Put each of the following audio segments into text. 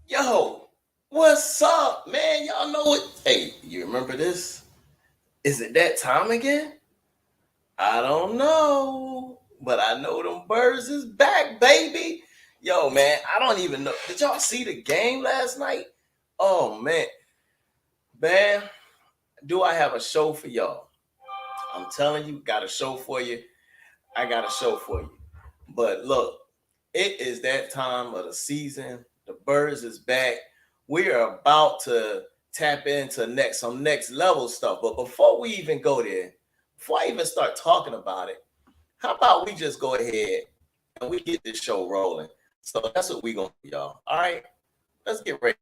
Yo, what's up, man? Y'all know it. Hey, you remember this? Is it that time again? I don't know, but I know them birds is back, baby. Yo, man, I don't even know. Did y'all see the game last night? Oh man, do I have a show for y'all? I'm telling you, got a show for you. I got a show for you. But look, it is that time of the season. The birds is back. We are about to tap into some next level stuff. But before we even go there, before I even start talking about it, how about we just go ahead and we get this show rolling? So that's what we gonna do, y'all. All right, let's get ready.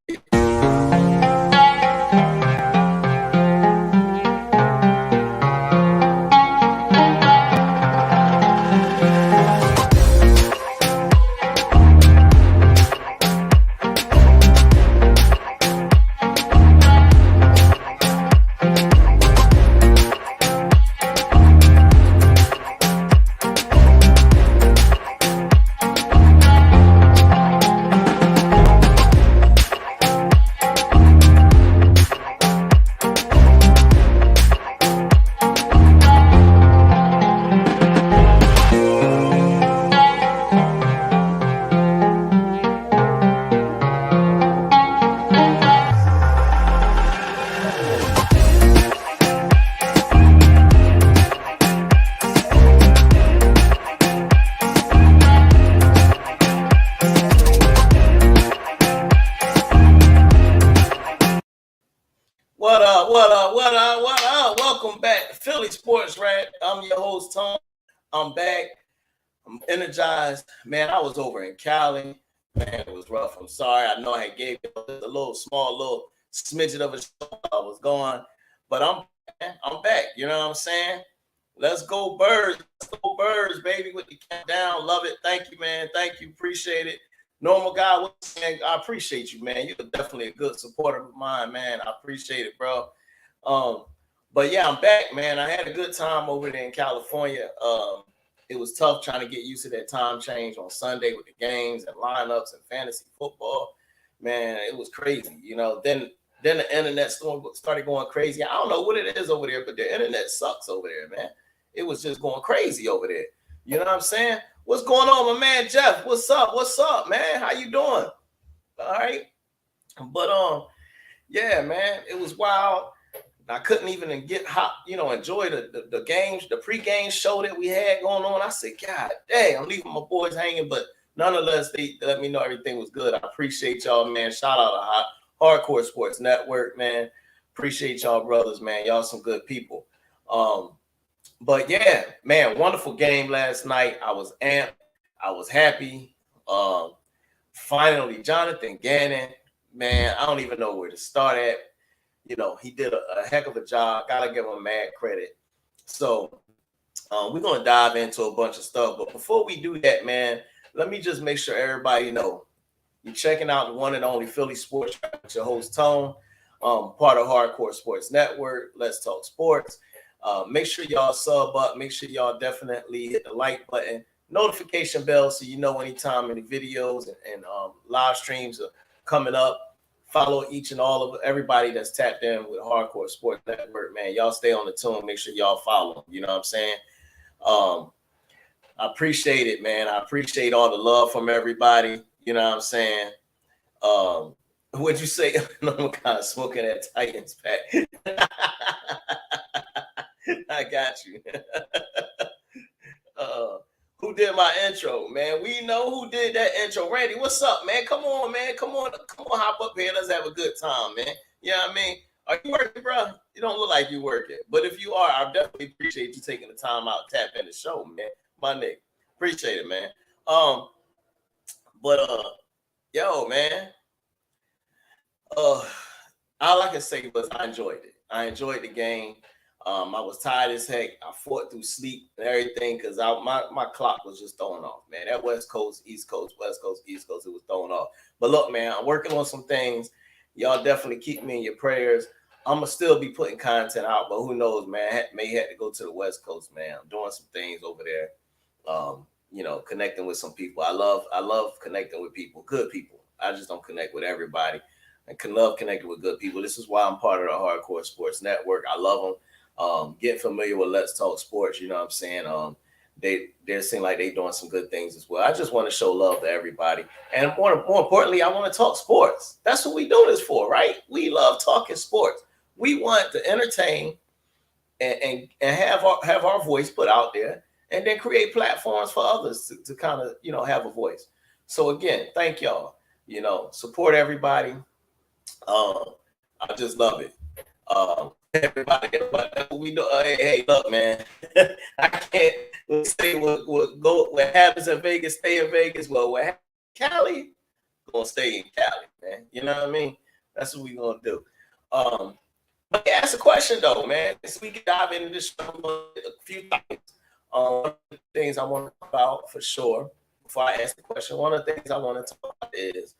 What up? What up? What up? What up? Welcome back, to Philly Sports Rant. I'm your host Tom. I'm back. I'm energized, man. I was over in Cali. Man, it was rough. I'm sorry. I know I gave you a little smidget of a show I was gone, but I'm back. You know what I'm saying? Let's go birds. Let's go birds, baby, with the countdown. Love it. Thank you, man. Thank you. Appreciate it. Normal guy, I appreciate you, man. You're definitely a good supporter of mine, man. I appreciate it, bro. Um, but yeah, I'm back, man. I had a good time over there in California. It was tough trying to get used to that time change on Sunday with the games and lineups and fantasy football. Man, it was crazy. Then the internet storm started going crazy. I don't know what it is over there, but the internet sucks over there, man. It was just going crazy over there. You know what I'm saying? What's going on, my man Jeff? What's up? What's up, man? How you doing? All right. But yeah, man, it was wild. I couldn't even get hot, enjoy the games, the pregame show that we had going on. I said, God dang, I'm leaving my boys hanging, but nonetheless, they let me know everything was good. I appreciate y'all, man. Shout out to Hardcore Sports Network, man. Appreciate y'all, brothers, man. Y'all some good people. But yeah, man, wonderful game last night. I was amped. I was happy. Finally, Jonathan Gannon, man, I don't even know where to start at. He did a heck of a job. Gotta give him mad credit. So we're gonna dive into a bunch of stuff. But before we do that, man, let me just make sure everybody know you're checking out the one and only Philly Sports with your host Tone, part of Hardcore Sports Network. Let's talk sports. Make sure y'all sub up. Make sure y'all definitely hit the like button, notification bell, so you know anytime any videos and live streams are coming up. Follow each and all of everybody that's tapped in with Hardcore Sports Network, man. Y'all stay on the tune. Make sure y'all follow. You know what I'm saying? I appreciate it, man. I appreciate all the love from everybody. You know what I'm saying? What'd you say? I'm kind of smoking that Titans pack. I got you. Who did my intro, man? We know who did that intro. Randy, what's up, man? Come on, man. Come on, hop up here. Let's have a good time, man. You know what I mean? Are you working, bro? You don't look like you working. But if you are, I definitely appreciate you taking the time out to tap in the show, man. My nigga. Appreciate it, man. But yo, man. All I can say was I enjoyed it. I enjoyed the game. I was tired as heck. I fought through sleep and everything because my clock was just throwing off, man. That West Coast, East Coast, West Coast, East Coast, it was throwing off. But look, man, I'm working on some things. Y'all definitely keep me in your prayers. I'm going to still be putting content out, but who knows, man. I may have to go to the West Coast, man. I'm doing some things over there, connecting with some people. I love connecting with people, good people. I just don't connect with everybody. I can love connecting with good people. This is why I'm part of the Hardcore Sports Network. I love them. Get familiar with Let's Talk Sports. You know what I'm saying? They seem like they're doing some good things as well. I just want to show love to everybody, and more importantly, I want to talk sports. That's what we do this for, right? We love talking sports. We want to entertain and have our voice put out there, and then create platforms for others to kind of have a voice. So again, thank y'all. Support everybody. I just love it. Everybody, we know. Hey, look, man. I can't say what happens in Vegas, stay in Vegas. Well, what happens in Cali, gonna stay in Cali, man. You know what I mean? That's what we gonna do. But ask a question though, man. So we can dive into this a few things. One of the things I want to talk about for sure before I ask the question, one of the things I want to talk about is,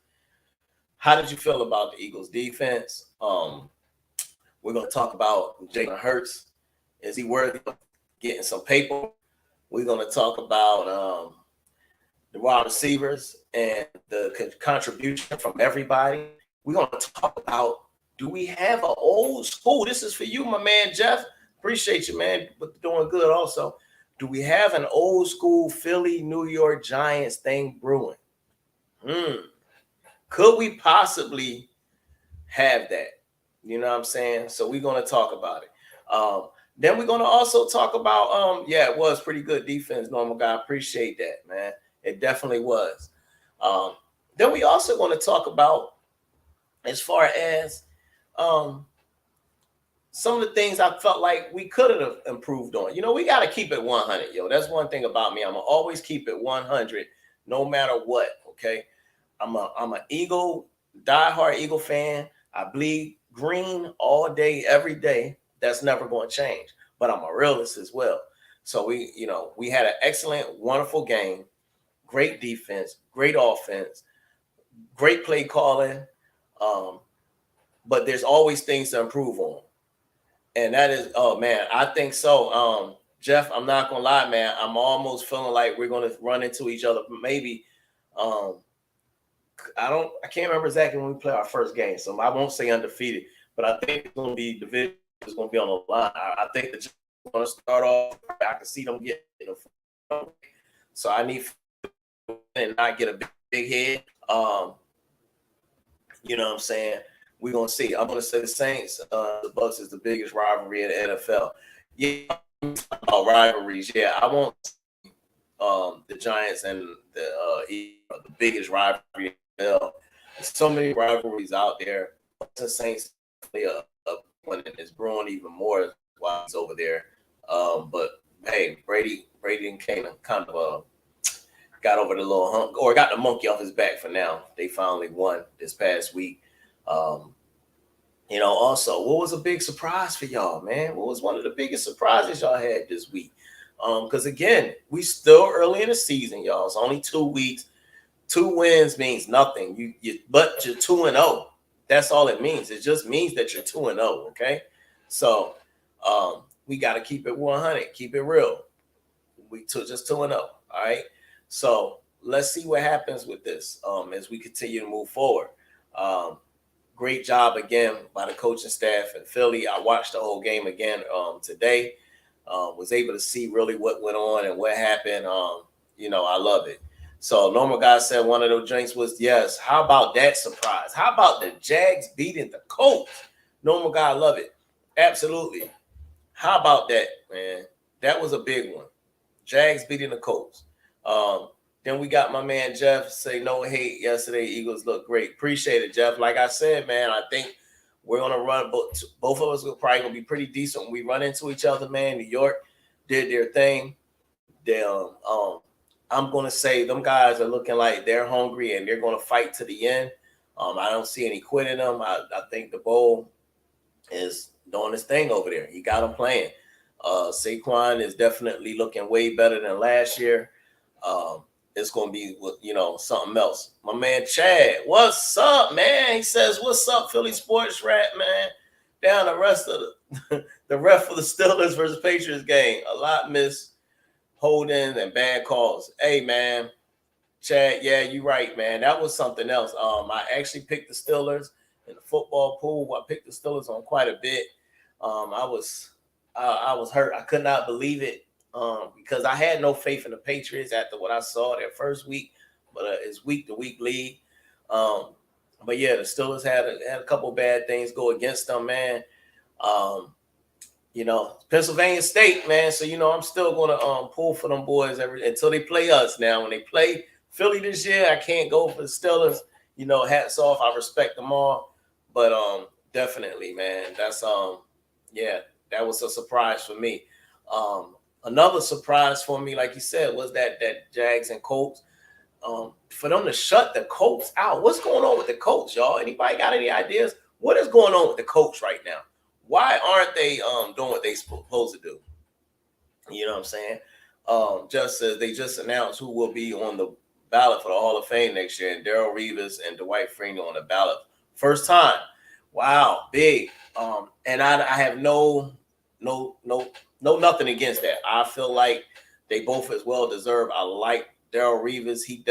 how did you feel about the Eagles defense? We're going to talk about Jalen Hurts. Is he worthy of getting some paper? We're going to talk about the wide receivers and the contribution from everybody. We're going to talk about, do we have an old school? This is for you, my man, Jeff. Appreciate you, man, but doing good also. Do we have an old school Philly, New York Giants thing brewing? Could we possibly have that? You know what I'm saying? So we're going to talk about it. Then we're going to also talk about, it was pretty good defense, Normal Guy. Appreciate that, man. It definitely was. Then we also going to talk about, as far as some of the things I felt like we could have improved on. We got to keep it 100, yo. That's one thing about me. I'm going to always keep it 100 no matter what, okay? I'm an Eagle, diehard Eagle fan. I bleed green all day, every day. That's never going to change. But I'm a realist as well. So we had an excellent, wonderful game, great defense, great offense, great play calling. But there's always things to improve on. And that is, oh man, I think so. Jeff, I'm not gonna lie, man. I'm almost feeling like we're gonna run into each other. Maybe I can't remember exactly when we play our first game, so I won't say undefeated, but I think it's gonna be division. It's gonna be on the line. I think the Giants are gonna start off. I can see them getting so I need and not get a big head. You know what I'm saying? We're gonna see. I'm gonna say the Saints, the Bucks is the biggest rivalry in the NFL. Yeah, about rivalries. Yeah, I want the Giants and the biggest rivalry in the NFL. There's so many rivalries out there. The Saints play one and it's growing even more while he's over there. But hey, Brady and Gannon kind of got over the little hump, or got the monkey off his back for now. They finally won this past week. Also, what was a big surprise for y'all, man? What was one of the biggest surprises y'all had this week? Because again, we still early in the season, y'all. It's only 2 weeks. 2 wins means nothing. But you're 2-0. That's all it means. It just means that you're 2-0. Okay, so we got to keep it 100, keep it real. We just 2-0. All right. So let's see what happens with this as we continue to move forward. Great job again by the coaching staff in Philly. I watched the whole game again today. Was able to see really what went on and what happened. I love it. So Normal Guy said one of those drinks was, yes. How about that surprise? How about the Jags beating the Colts? Normal Guy, I love it. Absolutely. How about that, man? That was a big one. Jags beating the Colts. Then we got my man Jeff say no hate yesterday. Eagles look great. Appreciate it, Jeff. Like I said, man, I think we're gonna run both of us are probably gonna be pretty decent when we run into each other, man. New York did their thing. I'm gonna say them guys are looking like they're hungry and they're gonna fight to the end. I don't see any quitting them. I think the Bowl is doing his thing over there. He got them playing. Saquon is definitely looking way better than last year. It's going to be, something else. My man Chad, what's up, man? He says, what's up, Philly Sports Rat, man? Down the rest of the ref for the Steelers versus Patriots game. A lot missed holdings and bad calls. Hey, man, Chad, yeah, you're right, man. That was something else. I actually picked the Steelers in the football pool. I picked the Steelers on quite a bit. I was hurt. I could not believe it because I had no faith in the Patriots after what I saw their first week, but it's week to week league. Um, but yeah, the Steelers had a couple bad things go against them, man. Um, Pennsylvania State, man. So I'm still gonna pull for them boys until they play us. Now, when they play Philly this year, I can't go for the Steelers. Hats off. I respect them all, but definitely, man. That's yeah, that was a surprise for me. Another surprise for me, like you said, was that Jags and Colts. For them to shut the Colts out. What's going on with the Colts, y'all? Anybody got any ideas? What is going on with the Colts right now? Why aren't they doing what they supposed to do? You know what I'm saying? Just as they just announced who will be on the ballot for the Hall of Fame next year, and Darrell Reeves and Dwight Freeney on the ballot. First time. Wow, big. And I have no nothing against that. I feel like they both as well deserve. I like Darrell Reeves. He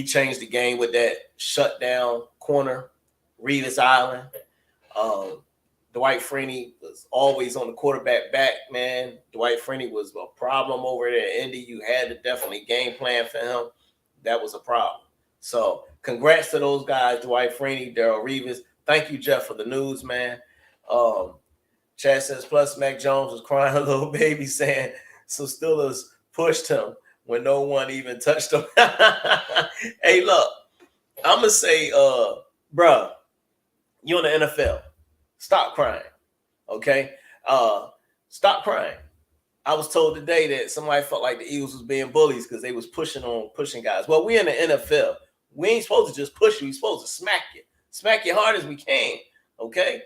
changed the game with that shutdown corner, Reeves Island. Dwight Freeney was always on the quarterback back, man. Dwight Freeney was a problem over there at Indy. You had to definitely game plan for him. That was a problem. So congrats to those guys, Dwight Freeney, Darrell Reeves. Thank you, Jeff, for the news, man. Chad says, plus Mac Jones was crying a little baby saying, so Steelers pushed him when no one even touched him. Hey, look, I'm going to say, bruh, you in the NFL. Stop crying, okay? Stop crying. I was told today that somebody felt like the Eagles was being bullies because they was pushing guys. Well, we in the NFL. We ain't supposed to just push you. We supposed to smack you hard as we can, okay?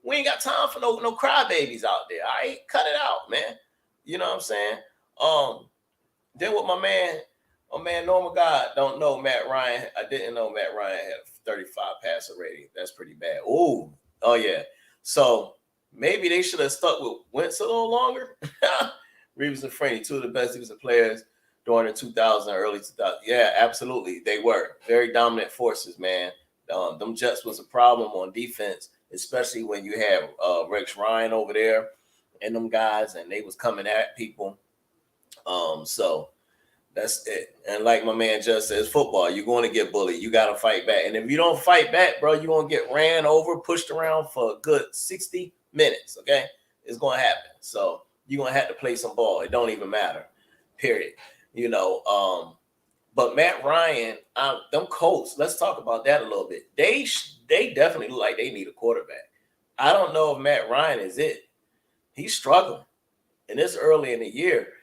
We ain't got time for no crybabies out there. All right, cut it out, man. You know what I'm saying? Then with my man Normal God don't know Matt Ryan. I didn't know Matt Ryan had a 35 passer rating. That's pretty bad. Oh yeah. So maybe they should have stuck with Wentz a little longer. Reeves and Freeney, two of the best defensive players during the 2000, early 2000. Yeah, absolutely. They were very dominant forces, man. Them Jets was a problem on defense, especially when you had Rex Ryan over there and them guys, and they was coming at people. So that's it. And like my man just says, football, you're going to get bullied. You got to fight back. And if you don't fight back, bro, you're going to get ran over, pushed around for a good 60 minutes, okay? It's going to happen. So you're going to have to play some ball. It don't even matter, period. But Matt Ryan, them Colts, let's talk about that a little bit. They definitely look like they need a quarterback. I don't know if Matt Ryan is it. He's struggling. And it's early in the year.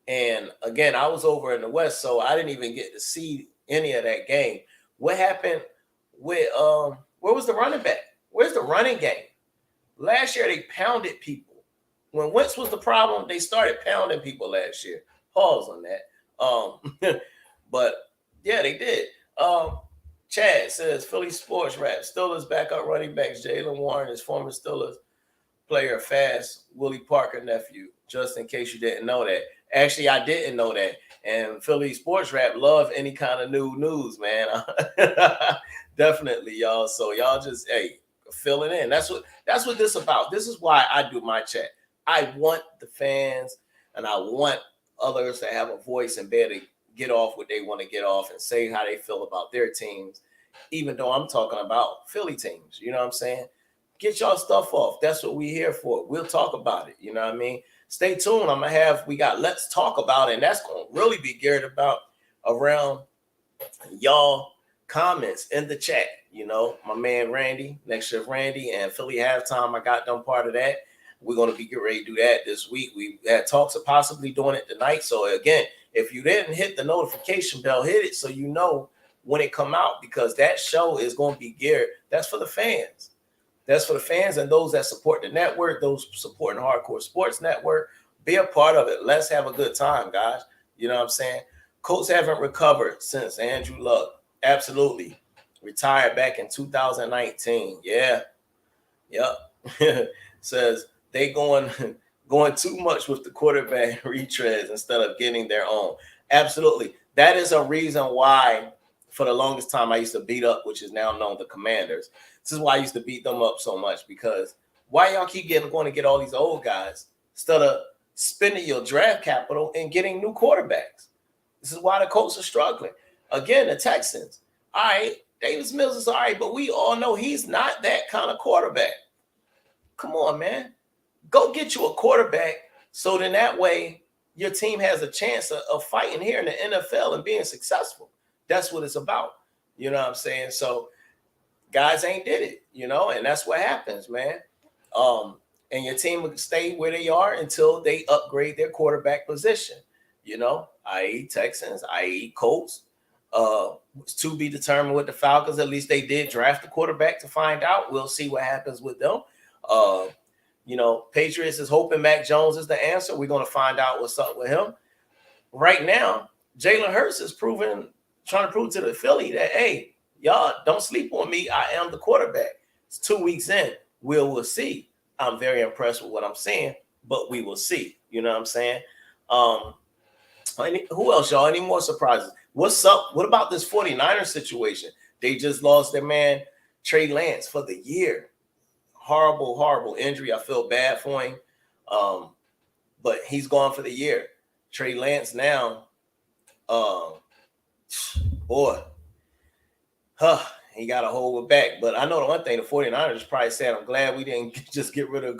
And again, I was over in the West, so I didn't even get to see any of that game. What happened with where was the running back? Where's the running game? Last year they pounded people. When Wentz was the problem, they started pounding people last year. Pause on that. But yeah, they did. Chad says Philly Sports Rap. Steelers backup running backs. Jalen Warren is former Steelers player, fast Willie Parker nephew. Just in case you didn't know that. Actually, I didn't know that. And Philly Sports Rap love any kind of new news, man. Definitely, y'all. So y'all just fill it in. That's what this is about. This is why I do my chat. I want the fans and I want others to have a voice and be able to get off what they want to get off and say how they feel about their teams, even though I'm talking about Philly teams. You know what I'm saying? Get y'all stuff off. That's what we here for. We'll talk about it. You know what I mean? Stay tuned. We got Let's Talk About it, and that's going to really be geared around y'all comments in the chat. My man Randy, Next Shift Randy, and Philly Halftime, I got them part of that. We're going to be getting ready to do that this week. We had talks of possibly doing it tonight. So again, if you didn't hit the notification bell, hit it so you know when it come out, because that show is going to be geared. That's for the fans. That's for the fans and those that support the network, those supporting Hardcore Sports Network. Be a part of it. Let's have a good time, guys. You know what I'm saying? Colts haven't recovered since Andrew Luck. Absolutely. Retired back in 2019. Yeah. Yep. Says they going too much with the quarterback retreads instead of getting their own. Absolutely. That is a reason why, for the longest time, I used to beat up, which is now known the Commanders. This is why I used to beat them up so much, because why y'all keep going to get all these old guys instead of spending your draft capital and getting new quarterbacks? This is why the Colts are struggling. Again, the Texans. All right, Davis Mills is all right, but we all know he's not that kind of quarterback. Come on, man. Go get you a quarterback so then that way your team has a chance of fighting here in the NFL and being successful. That's what it's about. You know what I'm saying? So guys ain't did it, and that's what happens, man. And your team will stay where they are until they upgrade their quarterback position, i.e. Texans, i.e. Colts. To be determined with the Falcons. At least they did draft the quarterback to find out. We'll see what happens with them. Patriots is hoping Mac Jones is the answer. We're going to find out what's up with him. Right now, Jalen Hurts is trying to prove to the Philly that, hey, y'all don't sleep on me. I am the quarterback. It's 2 weeks in. We'll see. I'm very impressed with what I'm seeing, but we will see. You know what I'm saying? Who else, y'all? Any more surprises? What's up? What about this 49ers situation? They just lost their man, Trey Lance, for the year. Horrible, horrible injury. I feel bad for him. But he's gone for the year. Trey Lance now, he got to hold it back. But I know the one thing, the 49ers probably said, I'm glad we didn't just get rid of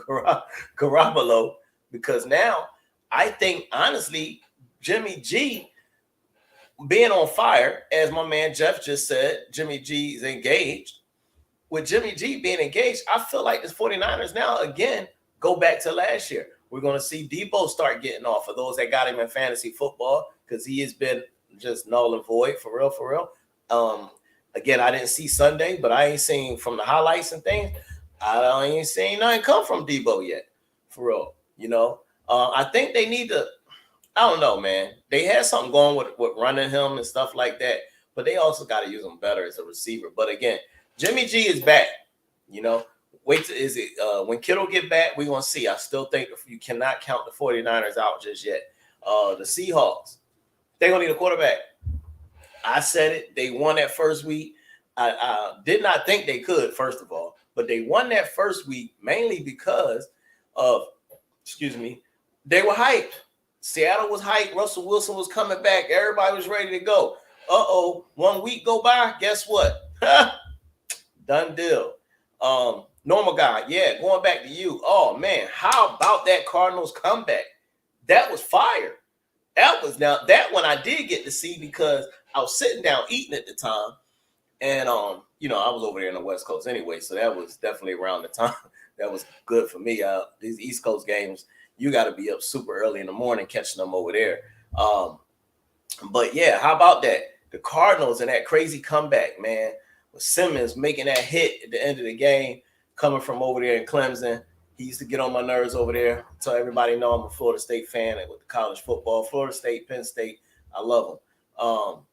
Garoppolo, because now I think, honestly, Jimmy G being on fire, as my man Jeff just said, Jimmy G is engaged. With Jimmy G being engaged, I feel like this 49ers now, again, go back to last year. We're going to see Debo start getting off for those that got him in fantasy football, because he has been just null and void, for real. Again, I didn't see Sunday, but I ain't seen from the highlights and things, I ain't seen nothing come from Debo yet, for real. I think they need to, I don't know, man. They had something going with running him and stuff like that, but they also got to use him better as a receiver. But again, Jimmy G is back. Wait till when Kittle get back, we're gonna see. I still think you cannot count the 49ers out just yet. The Seahawks, they're gonna need a quarterback. I said it. They won that first week. I did not think they could, first of all, but they won that first week mainly because of, they were hyped. Seattle was hyped. Russell Wilson was coming back. Everybody was ready to go. 1 week go by. Guess what? Done deal. Normal guy. Yeah, going back to you. Oh, man. How about that Cardinals comeback? That was fire. That one I did get to see because I was sitting down eating at the time. And, I was over there in the West Coast anyway. So that was definitely around the time. That was good for me. These East Coast games, you got to be up super early in the morning catching them over there. But yeah, how about that? The Cardinals and that crazy comeback, man, with Simmons making that hit at the end of the game, coming from over there in Clemson. He used to get on my nerves over there. So everybody know I'm a Florida State fan with the college football. Florida State, Penn State, I love them.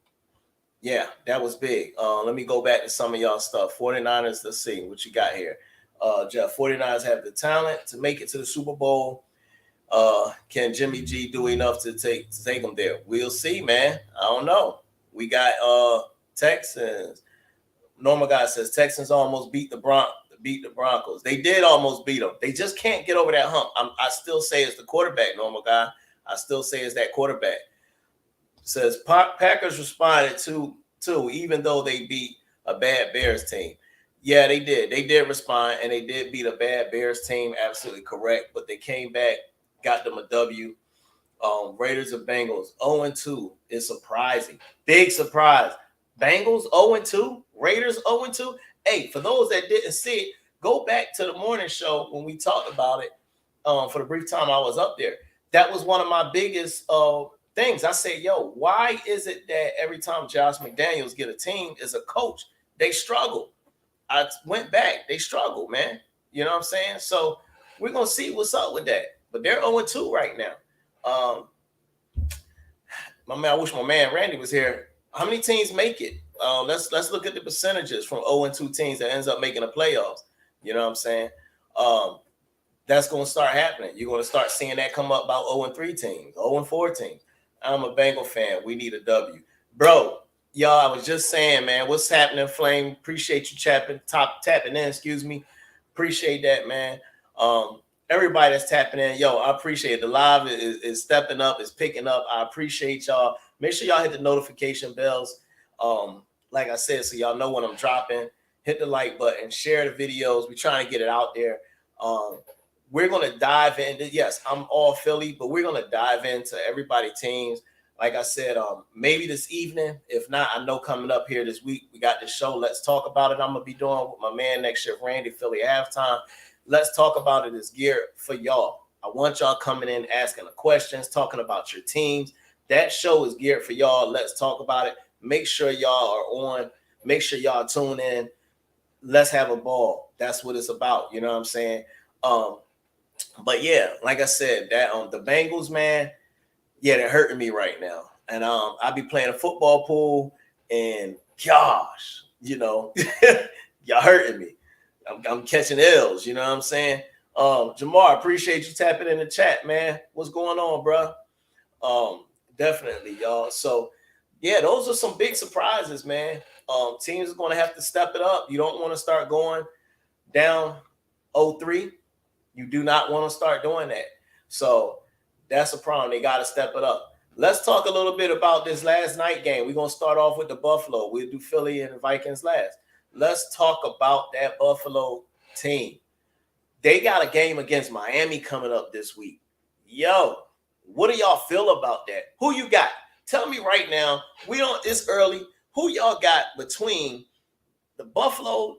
Yeah, that was big. Let me go back to some of y'all stuff. 49ers, let's see what you got here. Jeff, 49ers have the talent to make it to the Super Bowl. Can Jimmy G do enough to take them there? We'll see, man. I don't know. We got Texans. Normal guy says Texans almost beat the Broncos. They did almost beat them. They just can't get over that hump. I still say it's the quarterback, normal guy. I still say it's that quarterback. Says Packers responded to even though they beat a bad Bears team. Yeah, they did. They did respond, and they did beat a bad Bears team. Absolutely correct. But they came back, got them a W. Raiders and Bengals 0-2 is surprising. Big surprise. Bengals 0-2. Raiders 0-2. Hey, for those that didn't see it, go back to the morning show when we talked about it. For the brief time I was up there, that was one of my biggest things. I said, yo, why is it that every time Josh McDaniels get a team as a coach, they struggle? I went back. They struggle, man. You know what I'm saying? So we're going to see what's up with that. But they're 0-2 right now. I wish my man Randy was here. How many teams make it? Let's look at the percentages from 0-2 teams that ends up making the playoffs. You know what I'm saying? That's going to start happening. You're going to start seeing that come up about 0-3 teams, 0-4 teams, I'm a Bengal fan. We need a W. Bro, y'all, I was just saying, man, what's happening, Flame? Appreciate you tapping in, excuse me. Appreciate that, man. Um, Everybody that's tapping in, yo, I appreciate it. The live is stepping up, is picking up. I appreciate y'all. Make sure y'all hit the notification bells. Like I said, so y'all know when I'm dropping. Hit the like button, share the videos. We're trying to get it out there. We're going to dive into, yes, I'm all Philly, but we're going to dive into everybody teams. Like I said, maybe this evening. If not, I know coming up here this week, we got this show. Let's talk about it. I'm going to be doing with my man next shift, Randy, Philly halftime. Let's talk about it. Is geared for y'all. I want y'all coming in, asking the questions, talking about your teams. That show is geared for y'all. Let's talk about it. Make sure y'all are on. Make sure y'all tune in. Let's have a ball. That's what it's about. You know what I'm saying? But yeah, like I said, that the Bengals, man, yeah, they're hurting me right now. And I be playing a football pool, and gosh, you know, y'all hurting me. I'm catching L's, you know what I'm saying? Jamar, appreciate you tapping in the chat, man. What's going on, bro? Definitely, y'all. So yeah, those are some big surprises, man. Teams are going to have to step it up. You don't want to start going down 0-3. You do not want to start doing that. So that's a problem. They got to step it up. Let's talk a little bit about this last night game. We're going to start off with the Buffalo. We'll do Philly and the Vikings last. Let's talk about that Buffalo team. They got a game against Miami coming up this week. Yo, what do y'all feel about that? Who you got? Tell me right now. It's early. Who y'all got between the Buffalo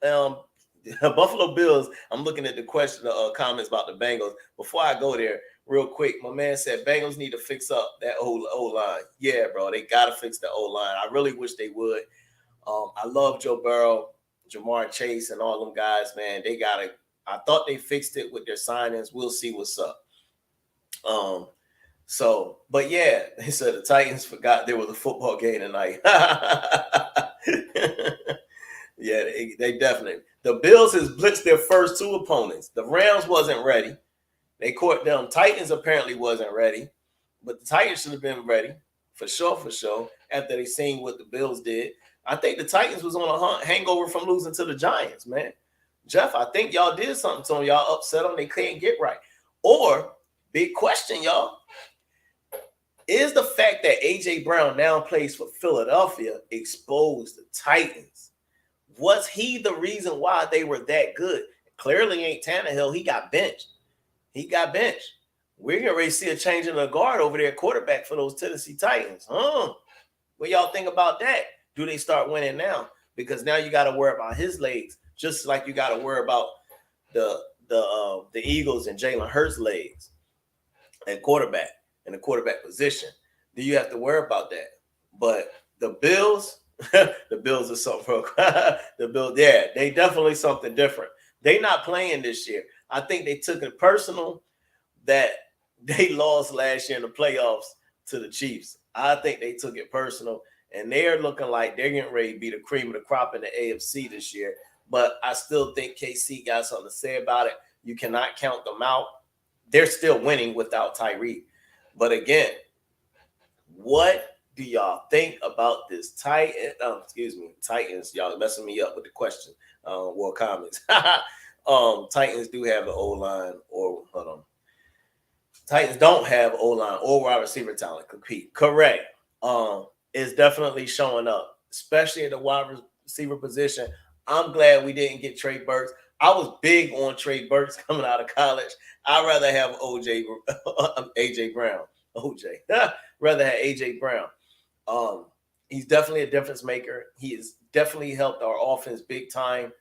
Buffalo Bills? I'm looking at the question, comments about the Bengals. Before I go there, real quick, my man said Bengals need to fix up that O-line. Yeah, bro, they got to fix the O-line. I really wish they would. I love Joe Burrow, Jamar Chase, and all them guys, man. They got to – I thought they fixed it with their signings. We'll see what's up. But yeah, they said the Titans forgot there was a football game tonight. Yeah, they definitely. The Bills has blitzed their first two opponents. The Rams wasn't ready. They caught them. Titans apparently wasn't ready, but the Titans should have been ready for sure. After they seen what the Bills did, I think the Titans was on a hangover from losing to the Giants. Man, Jeff, I think y'all did something to them. Y'all upset them. They can't get right. Or big question, y'all. Is the fact that A.J. Brown now plays for Philadelphia exposed the Titans? Was he the reason why they were that good? Clearly ain't Tannehill. He got benched. We're going to see a change in the guard over there, quarterback for those Tennessee Titans. What y'all think about that? Do they start winning now? Because now you got to worry about his legs, just like you got to worry about the Eagles and Jalen Hurts' legs and quarterback in the quarterback position. Do you have to worry about that? But the Bills, the Bills are something. The Bills, yeah, they definitely something different. They not playing this year. I think they took it personal that they lost last year in the playoffs to the Chiefs. I think they took it personal, and they're looking like they're getting ready to be the cream of the crop in the AFC this year. But I still think KC got something to say about it. You cannot count them out. They're still winning without Tyreek. But again, what do y'all think about this Titans? Y'all messing me up with the question. Comments. Titans do have an O-line, or hold on. Titans don't have O-line or wide receiver talent compete. Correct. It's definitely showing up, especially in the wide receiver position. I'm glad we didn't get Trey Burks. I was big on Trey Burks coming out of college. I'd rather have AJ Brown. Rather have AJ Brown. He's definitely a difference maker. He has definitely helped our offense big time.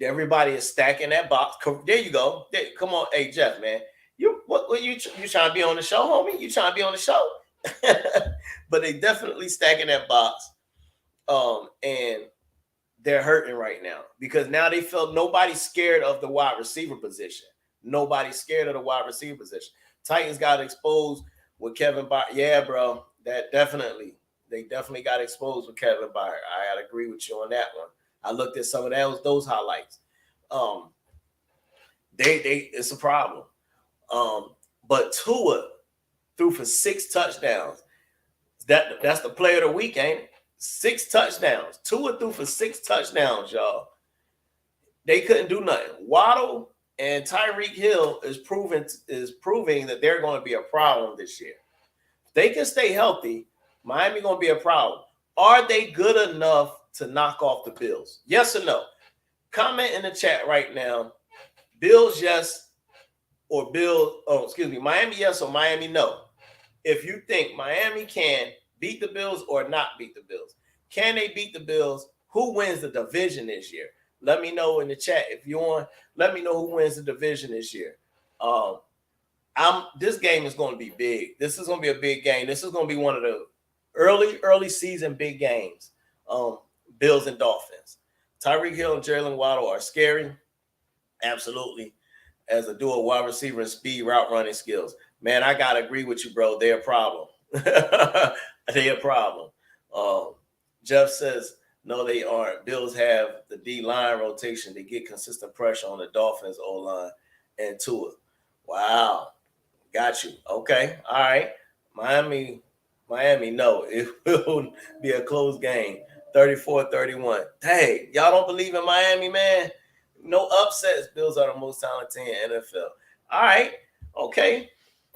Everybody is stacking that box. There you go. Come on, hey Jeff, man. You trying to be on the show, homie? You trying to be on the show? But they definitely stacking that box. And they're hurting right now because now they feel nobody's scared of the wide receiver position. Nobody's scared of the wide receiver position. Titans got exposed with Kevin Byard. Yeah, bro. They definitely got exposed with Kevin Byard. I gotta agree with you on that one. I looked at some of those highlights. It's a problem. But Tua threw for 6 touchdowns. That's the player of the week, ain't it? 6 touchdowns. Tua threw for 6 touchdowns, y'all. They couldn't do nothing. Waddle and Tyreek Hill is proving that they're going to be a problem this year. If they can stay healthy, Miami going to be a problem. Are they good enough to knock off the Bills? Yes or no? Comment in the chat right now. Bills yes or Miami yes or Miami no. If you think Miami can beat the Bills or not beat the Bills. Can they beat the Bills? Who wins the division this year? Let me know in the chat. If you're on, let me know who wins the division this year. This game is going to be big. This is going to be a big game. This is going to be one of the early season big games. Bills and Dolphins. Tyreek Hill and Jalen Waddle are scary. Absolutely. As a dual wide receiver and speed route running skills. Man, I got to agree with you, bro. They're a problem. They're a problem. Jeff says, no, they aren't. Bills have the D-line rotation to get consistent pressure on the Dolphins O-line and Tua. Wow. Got you. Okay. All right. Miami, no. It will be a close game. 34-31. Dang, y'all don't believe in Miami, man? No upsets. Bills are the most talented team in NFL. All right. Okay.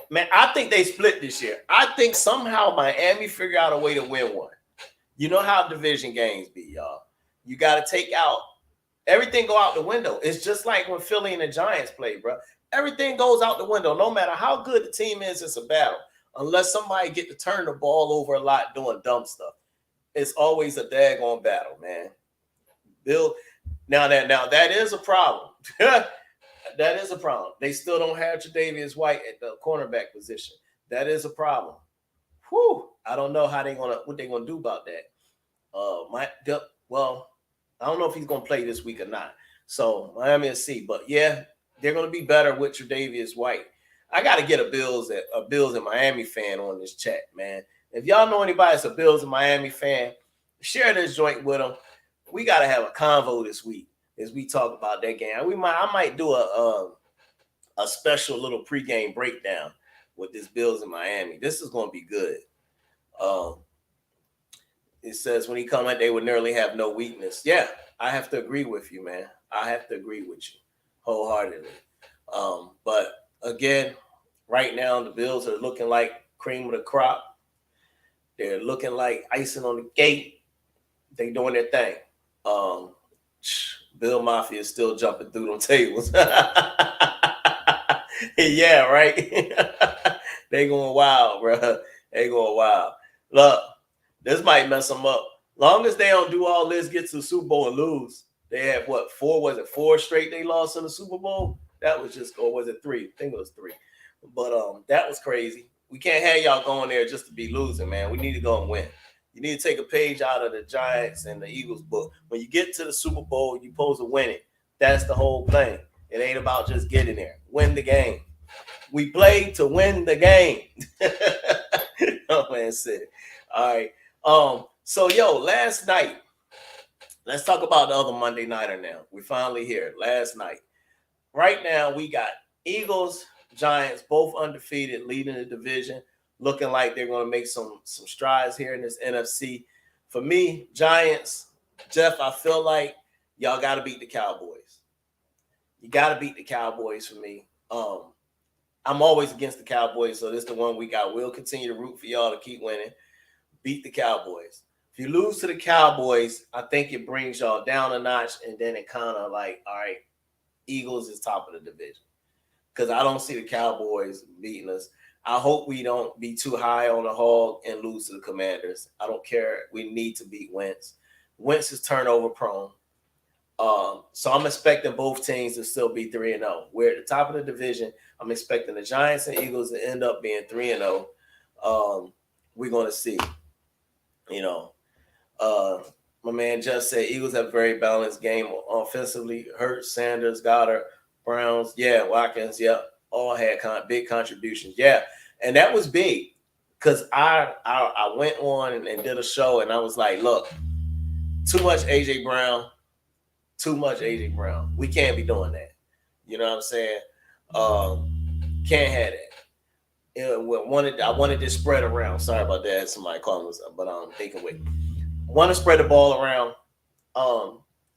Man, I think they split this year. I think somehow Miami figure out a way to win one. You know how division games be, y'all. You got to take out everything, go out the window. It's just like when Philly and the Giants play, bro. Everything goes out the window. No matter how good the team is, it's a battle. Unless somebody get to turn the ball over a lot doing dumb stuff. It's always a daggone battle, man. Bill, now that is a problem. That is a problem. They still don't have Tre'Davious White at the cornerback position. That is a problem. Whew. I don't know what they're gonna do about that. I don't know if he's gonna play this week or not. So Miami will see. But yeah, they're gonna be better with Tre'Davious White. I gotta get a Bills and Miami fan on this chat, man. If y'all know anybody that's a Bills and Miami fan, share this joint with them. We gotta have a convo this week as we talk about that game. I might do a special little pregame breakdown with this Bills in Miami. This is gonna be good. It says when he come out, they would nearly have no weakness. Yeah, I have to agree with you, man. I have to agree with you wholeheartedly. But again, right now the Bills are looking like cream of the crop. They're looking like icing on the cake. They doing their thing. Bill Mafia is still jumping through them tables. Yeah, right. They going wild, bro. They going wild. Look, this might mess them up. Long as they don't do all this, get to the Super Bowl and lose. They had what, 4? Was it 4 straight they lost in the Super Bowl? That was just, or was it 3? I think it was 3. But that was crazy. We can't have y'all going there just to be losing, man. We need to go and win. You need to take a page out of the Giants and the Eagles book. When you get to the Super Bowl, you're supposed to win it. That's the whole thing. It ain't about just getting there. Win the game. We play to win the game. Oh, man, said it. All right. So, last night, let's talk about the other Monday nighter now. We finally here. Last night. Right now, we got Eagles, Giants, both undefeated, leading the division, looking like they're going to make some strides here in this NFC. For me, Giants, Jeff, I feel like y'all got to beat the Cowboys. You got to beat the Cowboys for me. I'm always against the Cowboys, so this is the one week I will continue to root for y'all to keep winning. Beat the Cowboys. If you lose to the Cowboys, I think it brings y'all down a notch, and then it kind of like, all right, Eagles is top of the division. Because I don't see the Cowboys beating us. I hope we don't be too high on the hog and lose to the Commanders. I don't care. We need to beat Wentz. Wentz is turnover prone. So I'm expecting both teams to still be 3-0. We're at the top of the division. I'm expecting the Giants and Eagles to end up being 3-0. We're going to see. My man just said Eagles have a very balanced game offensively. Hurts, Sanders, Goddard, Browns, Watkins, all had big contributions. Yeah, and that was big because I went on and did a show, and I was like, look, too much A.J. Brown. We can't be doing that. You know what I'm saying? Can't have that. I wanted this spread around. Sorry about that. Somebody calling us, but they can wait. I want to spread the ball around.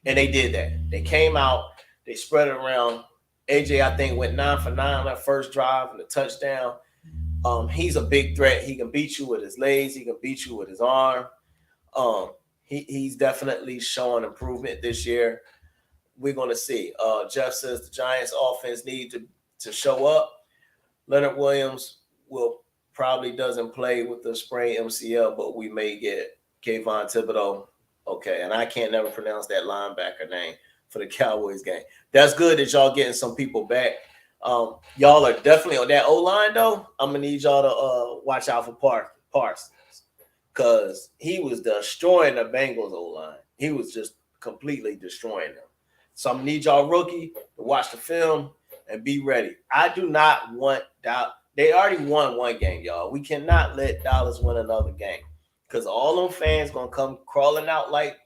And they did that. They came out, they spread it around. AJ, I think, went 9 for 9 on that first drive and a touchdown. He's a big threat. He can beat you with his legs. He can beat you with his arm. He's definitely showing improvement this year. We're going to see. Jeff says the Giants offense need to show up. Leonard Williams will probably doesn't play with the sprained MCL, but we may get Kayvon Thibodeau. Okay, and I can't never pronounce that linebacker name for the Cowboys game. That's good that y'all getting some people back. Y'all are definitely on that O-line, though. I'm going to need y'all to watch out for Parsons because he was destroying the Bengals O-line. He was just completely destroying them. So I'm going to need y'all rookie to watch the film and be ready. I do not want Dallas. They already won one game, y'all. We cannot let Dallas win another game because all them fans going to come crawling out like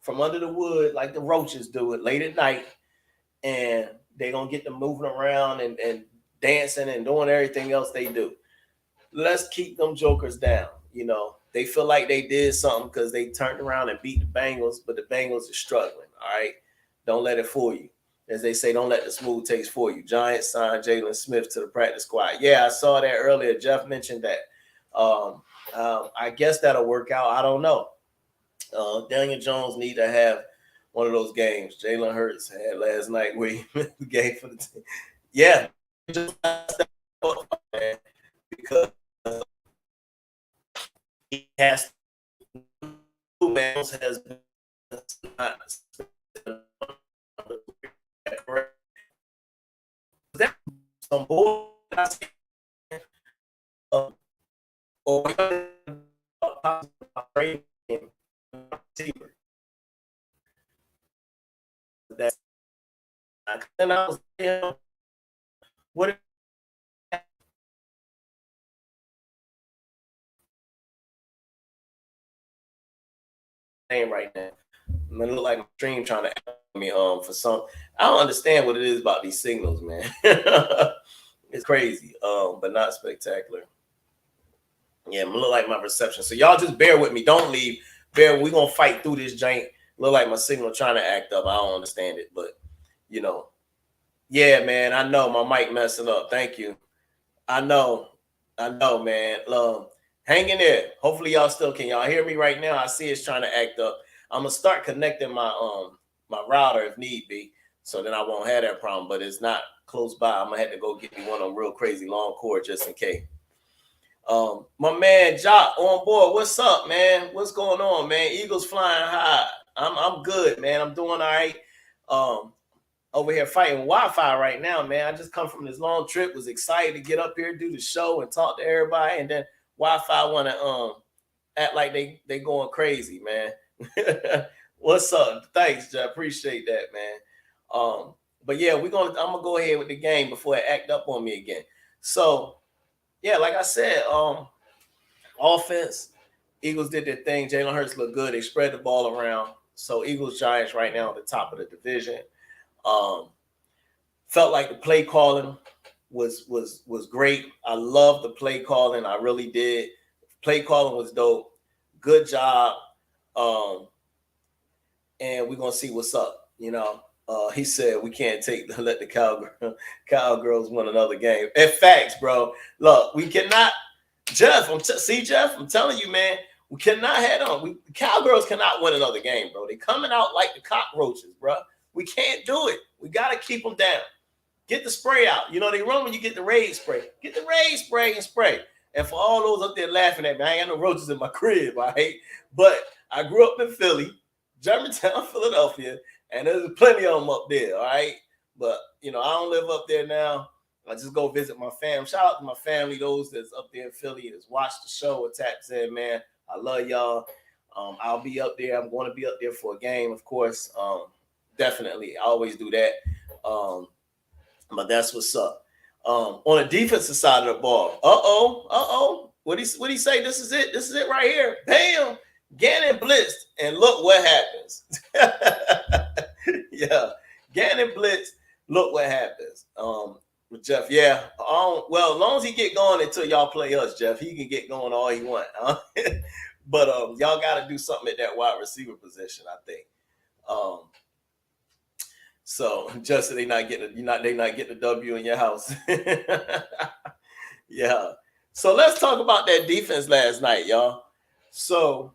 from under the wood like the roaches do it late at night, and they're going to get them moving around and dancing and doing everything else they do. Let's keep them jokers down. You know, they feel like they did something because they turned around and beat the Bengals, but the Bengals are struggling, all right? Don't let it fool you. As they say, don't let the smooth taste fool you. Giants signed Jalen Smith to the practice squad. Yeah, I saw that earlier. Jeff mentioned that. I guess that'll work out. I don't know. Daniel Jones need to have one of those games Jalen Hurts had last night where he missed the game for the team. Yeah, because he has some bull or that's and I was what name right now. I'm gonna look like my stream trying to ask me for some. I don't understand what it is about these signals, man. It's crazy, but not spectacular. Yeah, I'm gonna look like my reception. So y'all just bear with me. Don't leave. We're gonna fight through this jank. Look like my signal trying to act up. I don't understand it, but you know. Yeah, man. I know my mic messing up. Thank you. I know, man. Hang in there. Hopefully y'all still can. Y'all hear me right now? I see it's trying to act up. I'm gonna start connecting my router if need be, so then I won't have that problem. But it's not close by. I'm gonna have to go get me one of them real crazy long cord just in case. My man Jock on board. What's up, man? What's going on, man? Eagles flying high. I'm good, man. I'm doing all right. Over here fighting Wi-Fi right now, man. I just come from this long trip. Was excited to get up here, do the show, and talk to everybody. And then Wi-Fi want to act like they going crazy, man. What's up? Thanks, Jeff. Appreciate that, man. But yeah, I'm gonna go ahead with the game before it act up on me again. So yeah, like I said, offense, Eagles did their thing. Jalen Hurts looked good. They spread the ball around. So Eagles Giants right now at the top of the division. Felt like the play calling was great. I love the play calling. I really did. Play calling was dope. Good job. And we're gonna see what's up. You know, he said we can't let the Cowgirls win another game. In facts, bro. Look, we cannot. Jeff, Jeff, I'm telling you, man, we cannot head on. Cowgirls cannot win another game, bro. They coming out like the cockroaches, bro. We can't do it. We gotta keep them down. Get the spray out. You know, they run when you get the Raid spray. Get the Raid spray and spray. And for all those up there laughing at me, I ain't got no roaches in my crib, all right? But I grew up in Philly, Germantown, Philadelphia, and there's plenty of them up there, all right? But, you know, I don't live up there now. I just go visit my fam. Shout out to my family, those that's up there in Philly, that's watched the show or taps in, man. I love y'all. I'll be up there. I'm going to be up there for a game, of course. Definitely. I always do that. But that's what's up. On the defensive side of the ball. What he say? This is it. This is it right here. Bam. Gannon blitzed. And look what happens. Yeah. Gannon blitzed. Look what happens. With Jeff, yeah. Well, as long as he get going until y'all play us, Jeff, he can get going all he want. But y'all got to do something at that wide receiver position, I think. So just so they not getting a W in your house. Yeah. So let's talk about that defense last night, y'all. So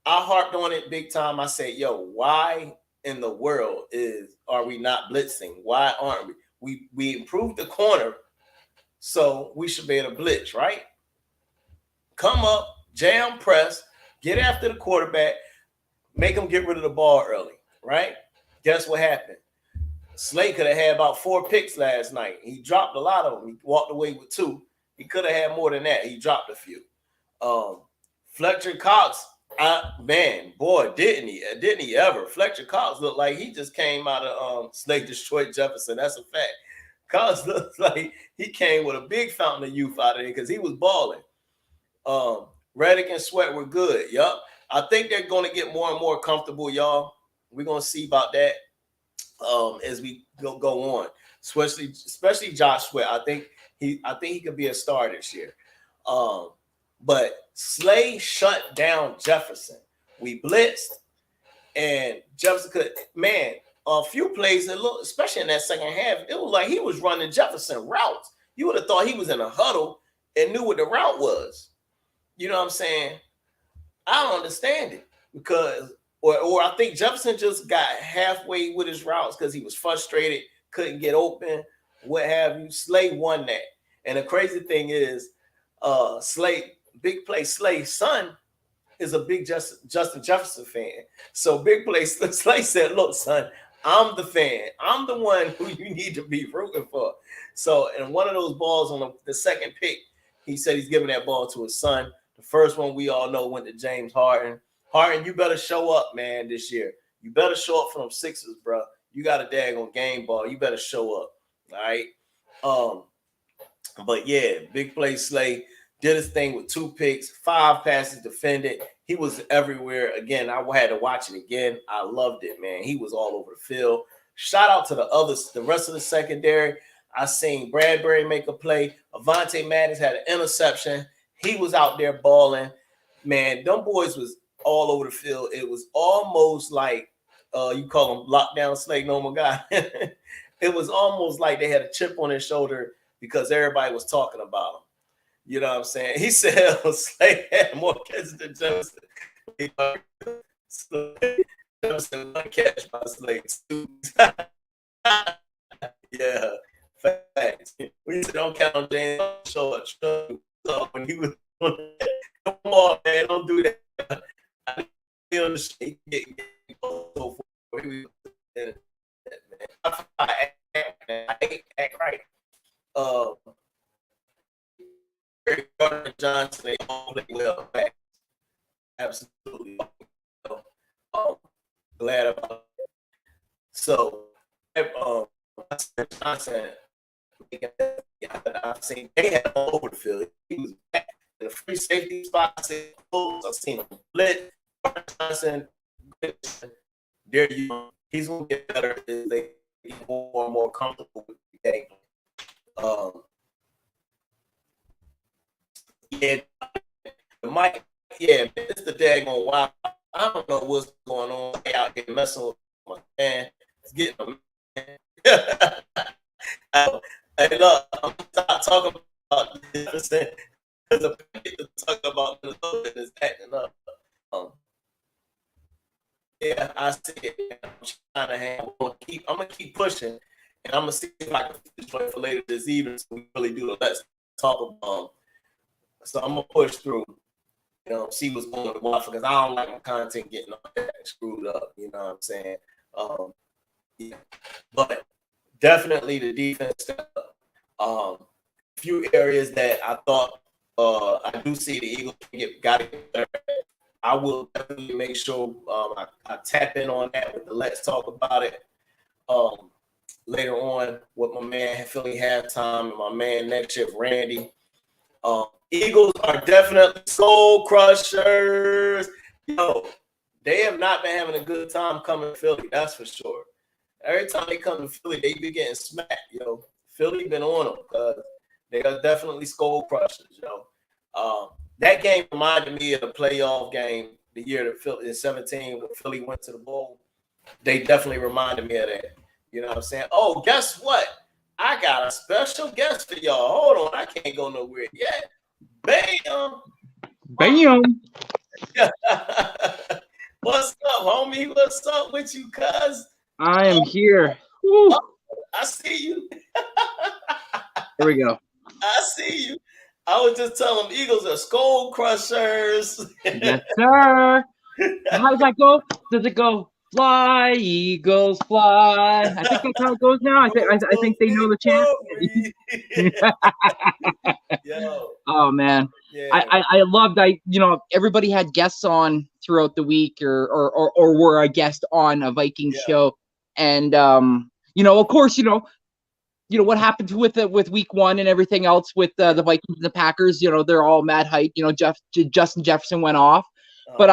I harped on it big time. I said, yo, why in the world are we not blitzing? Why aren't we? We improved the corner, so we should be able to blitz, right? Come up, jam press, get after the quarterback, make him get rid of the ball early, right? Guess what happened? Slay could have had about 4 picks last night. He dropped a lot of them. He walked away with 2. He could have had more than that. He dropped a few. Fletcher Cox, didn't he ever? Fletcher Cox looked like he just came out of Slay destroyed Jefferson. That's a fact. Cox looks like he came with a big fountain of youth out of there because he was balling. Reddick and Sweat were good. Yup. I think they're going to get more and more comfortable, y'all. We're going to see about that as we go on. Especially Josh Sweat. I think he could be a star this year. But Slay shut down Jefferson. We blitzed, and Jefferson could, a few plays, especially in that second half, it was like he was running Jefferson routes. You would have thought he was in a huddle and knew what the route was. You know what I'm saying? I don't understand it because, or I think Jefferson just got halfway with his routes because he was frustrated, couldn't get open, what have you. Slay won that. And the crazy thing is, Big Play Slay's son is a big Justin Jefferson fan. So Big Play Slay said, look, son, I'm the fan. I'm the one who you need to be rooting for. So in one of those balls on the second pick, he said he's giving that ball to his son. The first one we all know went to James Harden. Harden, you better show up, man, this year. You better show up for them Sixers, bro. You got a daggone game ball. You better show up. All right. But yeah, Big Play Slay did his thing with 2 picks, 5 passes defended. He was everywhere. Again, I had to watch it again. I loved it, man. He was all over the field. Shout out to the rest of the secondary. I seen Bradbury make a play. Avante Maddox had an interception. He was out there balling. Man, them boys was all over the field. It was almost like you call him lockdown Slay, normal guy. It was almost like they had a chip on their shoulder because everybody was talking about him. You know what I'm saying? He said Slay had more catches than Jefferson. Jefferson 1 catch by Slay. Yeah, facts. We said don't count on James Short. So when he was come on, man, don't do that. I feel the shit so forth. I act right. Gardner Johnson, they all play well back. Absolutely. Glad about it. So, Johnson, I've seen they had all over the field. He was back in the free safety spot. I've seen him blitz. Johnson, there you. He's gonna get better as they get more and more comfortable with the game. Yeah, Mike. Yeah, it's the daggone wild. I don't know what's going on out here messing with my man. It's getting a man. Hey, look, I'm not talking about this. Because the people talk about Minnesota is acting up. Yeah, I see it. I'm trying to hang. I'm gonna keep pushing, and I'm gonna see if I can finish for later this evening. So we really do the let's talk about. So I'm gonna push through, see what's going on because I don't like my content getting all that screwed up. You know what I'm saying? Yeah. But definitely the defense. A few areas that I thought I do see the Eagles got to get better. I will definitely make sure I tap in on that with the let's talk about it later on with my man Philly halftime and my man next shift Randy. Eagles are definitely soul crushers. Yo, they have not been having a good time coming to Philly, that's for sure. Every time they come to Philly, they be getting smacked, yo. Philly been on them because they are definitely skull crushers, you know. That game reminded me of the playoff game the year that Philly in 17 when Philly went to the bowl. They definitely reminded me of that. You know what I'm saying? Oh, guess what? I got a special guest for y'all. Hold on, I can't go nowhere yet. Bam! Bam! What's up, homie? What's up with you, cuz? I am here. Woo. I see you. Here we go. I see you. I was just telling them Eagles are skull crushers. Yes, sir. How does that go? Does it go fly, Eagles, fly? I think that's how it goes now. I think they know the chant. Yo. Oh man. Yeah. I loved everybody had guests on throughout the week or were a guest on a Vikings show. And of course, what happened with week one and everything else with the Vikings and the Packers, they're all mad hype. Justin Jefferson went off. But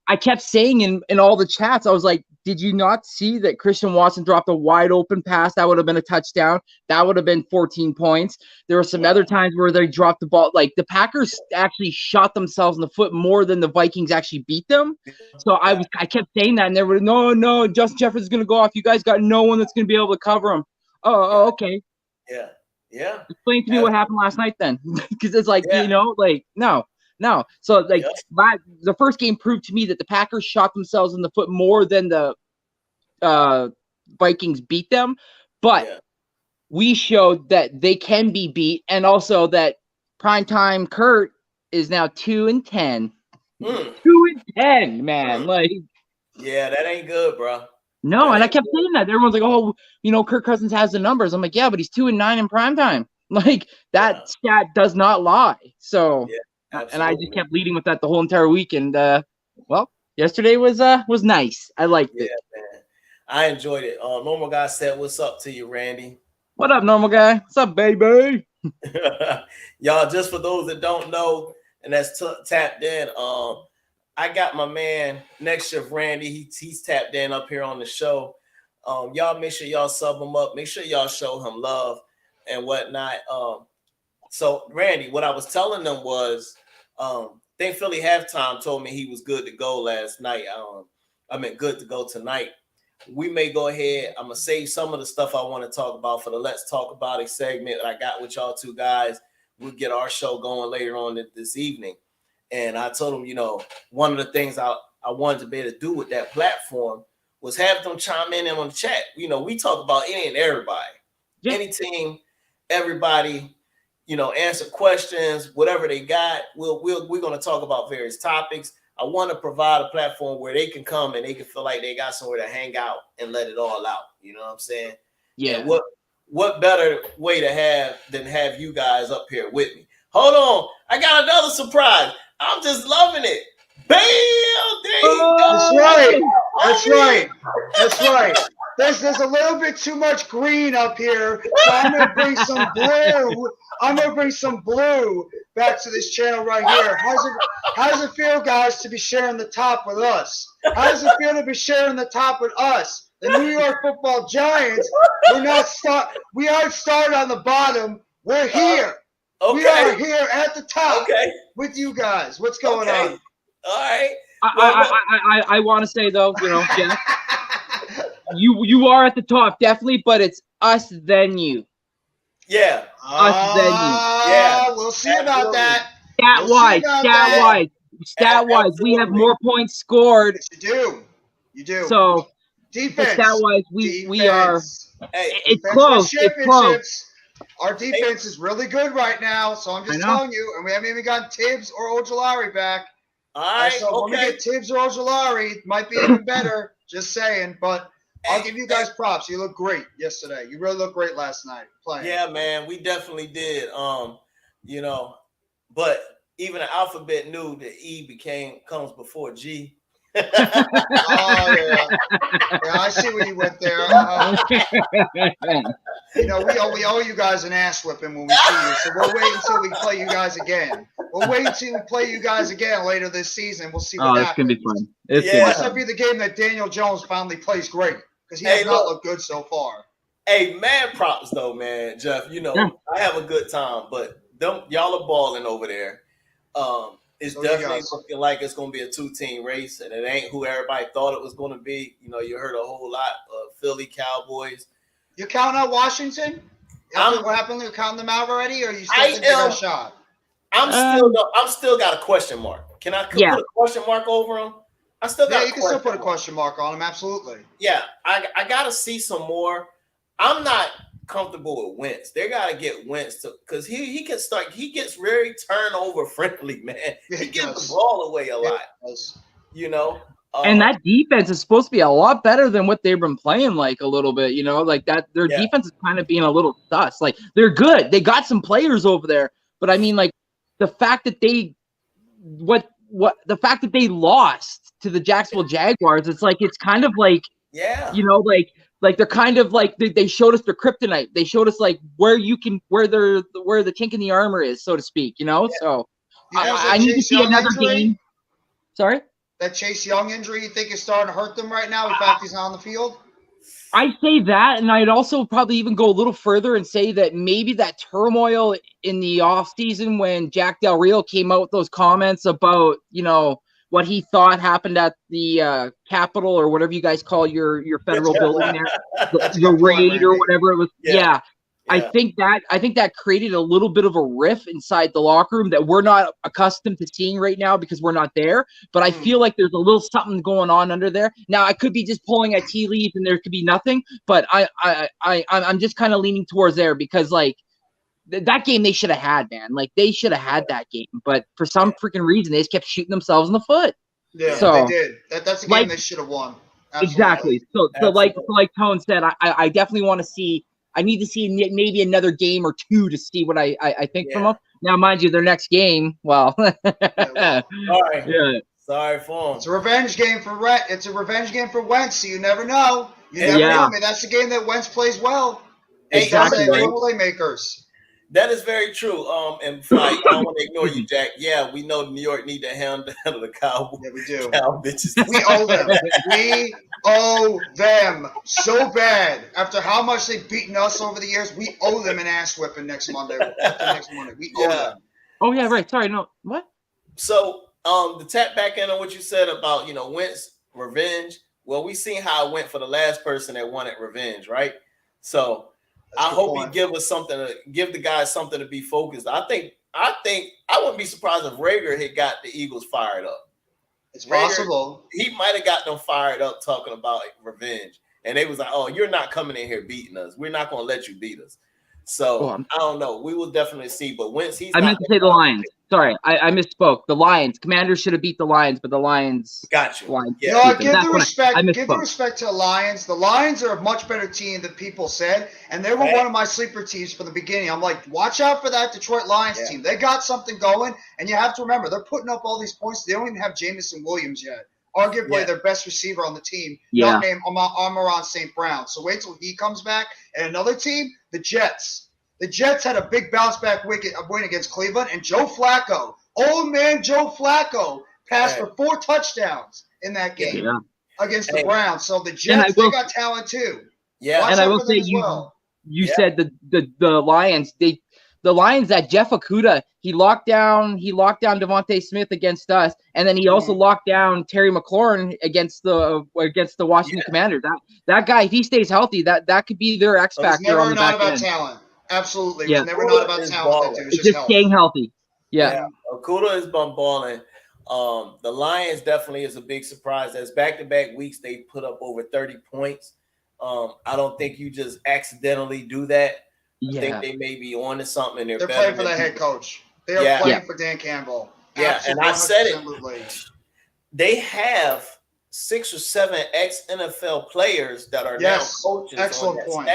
I kept saying in all the chats, I was like, did you not see that Christian Watson dropped a wide open pass? That would have been a touchdown. That would have been 14 points. There were some other times where they dropped the ball. Like the Packers actually shot themselves in the foot more than the Vikings actually beat them. So I kept saying that, and they were, no, Justin Jefferson's going to go off. You guys got no one that's going to be able to cover him. Oh, okay. Yeah. Explain to me what happened last night then. Because it's like, no. So the first game proved to me that the Packers shot themselves in the foot more than the Vikings beat them. But we showed that they can be beat, and also that primetime Kurt is now 2-10. 2-10, man. That ain't good, bro. No, and I kept saying that. Everyone's like, Kirk Cousins has the numbers. I'm like, yeah, but he's 2-9 in primetime. Like that stat does not lie. So and I just kept leading with that the whole entire week. And yesterday was nice. I liked it. Man. I enjoyed it. Normal Guy said, "What's up to you, Randy?" What up, Normal Guy? What's up, baby? Y'all, just for those that don't know and that's tapped in, I got my man Next Shift Randy. He's tapped in up here on the show. Y'all make sure y'all sub him up. Make sure y'all show him love and whatnot. So Randy, what I was telling them was, I think Philly halftime told me he was good to go last night. Good to go tonight. We may go ahead. I'm gonna save some of the stuff I want to talk about for the Let's Talk About It segment that I got with y'all two guys. We'll get our show going later on this evening. And I told them, one of the things I wanted to be able to do with that platform was have them chime in on the chat. We talk about any and everybody, any team, everybody. Answer questions, whatever they got. We're going to talk about various topics. I want to provide a platform where they can come and they can feel like they got somewhere to hang out and let it all out. You know what I'm saying? Yeah. And what better way to have than have you guys up here with me? Hold on, I got another surprise. I'm just loving it. Bam! There you go. That's right. There's a little bit too much green up here, so I'm gonna bring some blue. I'm gonna bring some blue back to this channel right here. How does it feel, guys, to be sharing the top with us? How does it feel to be sharing the top with us, the New York Football Giants? We aren't started on the bottom. We're here. Okay. We are here at the top with you guys. What's going on? All right. I want to say though, Jeff, you are at the top definitely, but it's us then you. Yeah. Us then you. Yeah. We'll see about that. Stat wise, we have more points scored. Yes, you do. So defense. Stat wise, we are. Hey, it's close. It's close. Our defense is really good right now, so I'm just telling you, and we haven't even gotten Tibbs or Ojolari back. All right, so when we get Tibbs or Ojolari, it might be even better. Just saying, but I'll give you guys props. You look great yesterday. You really looked great last night playing. Yeah, man, we definitely did. But even the alphabet knew that E comes before G. Oh yeah, I see where you went there. We owe you guys an ass whipping when we see you, so we'll wait until we play you guys again. Later this season. We'll see what happens. It's gonna be fun. This might be the game that Daniel Jones finally plays great because he has not looked good so far. Hey, man, props though, man. Jeff, I have a good time, but y'all are balling over there. It's So definitely looking like it's going to be a 2-team race, and it ain't who everybody thought it was going to be. You heard a whole lot of Philly Cowboys. You counting out Washington? After what happened, you counting them out already, or you still think they got a shot? I'm still got a question mark. Can I put a question mark over them? I still got. Yeah, you can still put a question mark on them. Absolutely. Yeah, I got to see some more. I'm not comfortable with Wentz. They got to get Wentz to, because he can start. He gets very turnover friendly, man. He gives the ball away a lot. And that defense is supposed to be a lot better than what they've been playing like a little bit, like that. Their defense is kind of being a little sus. Like, they're good. They got some players over there, but I mean, like, the fact that they lost to the Jacksonville Jaguars, it's kind of like, like they're kind of like they showed us their kryptonite. They showed us like where the chink in the armor is, so to speak. So I need to see another game. Sorry. That Chase Young injury, you think is starting to hurt them right now? In fact, he's not on the field. I say that, and I'd also probably even go a little further and say that maybe that turmoil in the offseason when Jack Del Rio came out with those comments about, what he thought happened at the Capitol or whatever you guys call your federal building there, the raid or whatever it was. Yeah. I think that created a little bit of a riff inside the locker room that we're not accustomed to seeing right now because we're not there. But I feel like there's a little something going on under there. Now, I could be just pulling at tea leaves and there could be nothing, but I'm just kind of leaning towards there because like that game they should have had, man. Like they should have had that game, but for some freaking reason they just kept shooting themselves in the foot. Yeah, so, they did. That's a game they should have won. Absolutely. Exactly. So like Tone said, I definitely want to see. I need to see maybe another game or two to see what I think from them. Now, mind you, their next game, well. Sorry. Yeah. Sorry for them. It's a revenge game for It's a revenge game for Wentz, so you never know. You never know. I mean, that's the game that Wentz plays well. Exactly. Playmakers. That is very true. And I don't want to ignore you, Jack. Yeah, we know New York need to handle the Cowboys. Yeah, we do. Cow bitches. We owe them. We owe them so bad. After how much they've beaten us over the years, we owe them an ass whipping next Monday. We owe them. Oh yeah, right. Sorry, no. What? So, to tap back in on what you said about Wentz revenge. Well, we seen how it went for the last person that wanted revenge, right? So. I hope he give the guys something to be focused. I think I wouldn't be surprised if Rager had got the Eagles fired up. It's possible. He might have got them fired up talking about revenge. And they was like, oh, you're not coming in here beating us. We're not going to let you beat us. So, I don't know. We will definitely see. But once I meant to say the Lions. Sorry, I misspoke. The Lions. Commanders should have beat the Lions, but the Lions. Got you. Lions give the respect. Give the respect to the Lions. The Lions are a much better team than people said, and they were one of my sleeper teams from the beginning. I'm like, watch out for that Detroit Lions team. They got something going, and you have to remember they're putting up all these points. They don't even have Jamison Williams yet, arguably their best receiver on the team. Not named Amon St. Brown. So wait till he comes back. And another team, the Jets. The Jets had a big bounce-back win against Cleveland, and Joe Flacco, old man Joe Flacco, passed for 4 touchdowns in that game against the Browns. So the Jets, they got talent too. Yeah, watch and I will say you said the Lions, the Lions that Jeff Okudah, he locked down Devontae Smith against us, and then he also locked down Terry McLaurin against the Washington Commanders. That guy, if he stays healthy, that could be their X factor on the back end. Talent. Absolutely. Yeah. Never not about talent. It's just staying healthy. Yeah. Okudah is balling. The Lions definitely is a big surprise. As back-to-back weeks, they put up over 30 points. I don't think you just accidentally do that. I think they may be on to something. And they're playing for the head coach. They are playing for Dan Campbell. Yeah, and I said it. They have 6 or 7 ex-NFL players that are now coaches on that staff.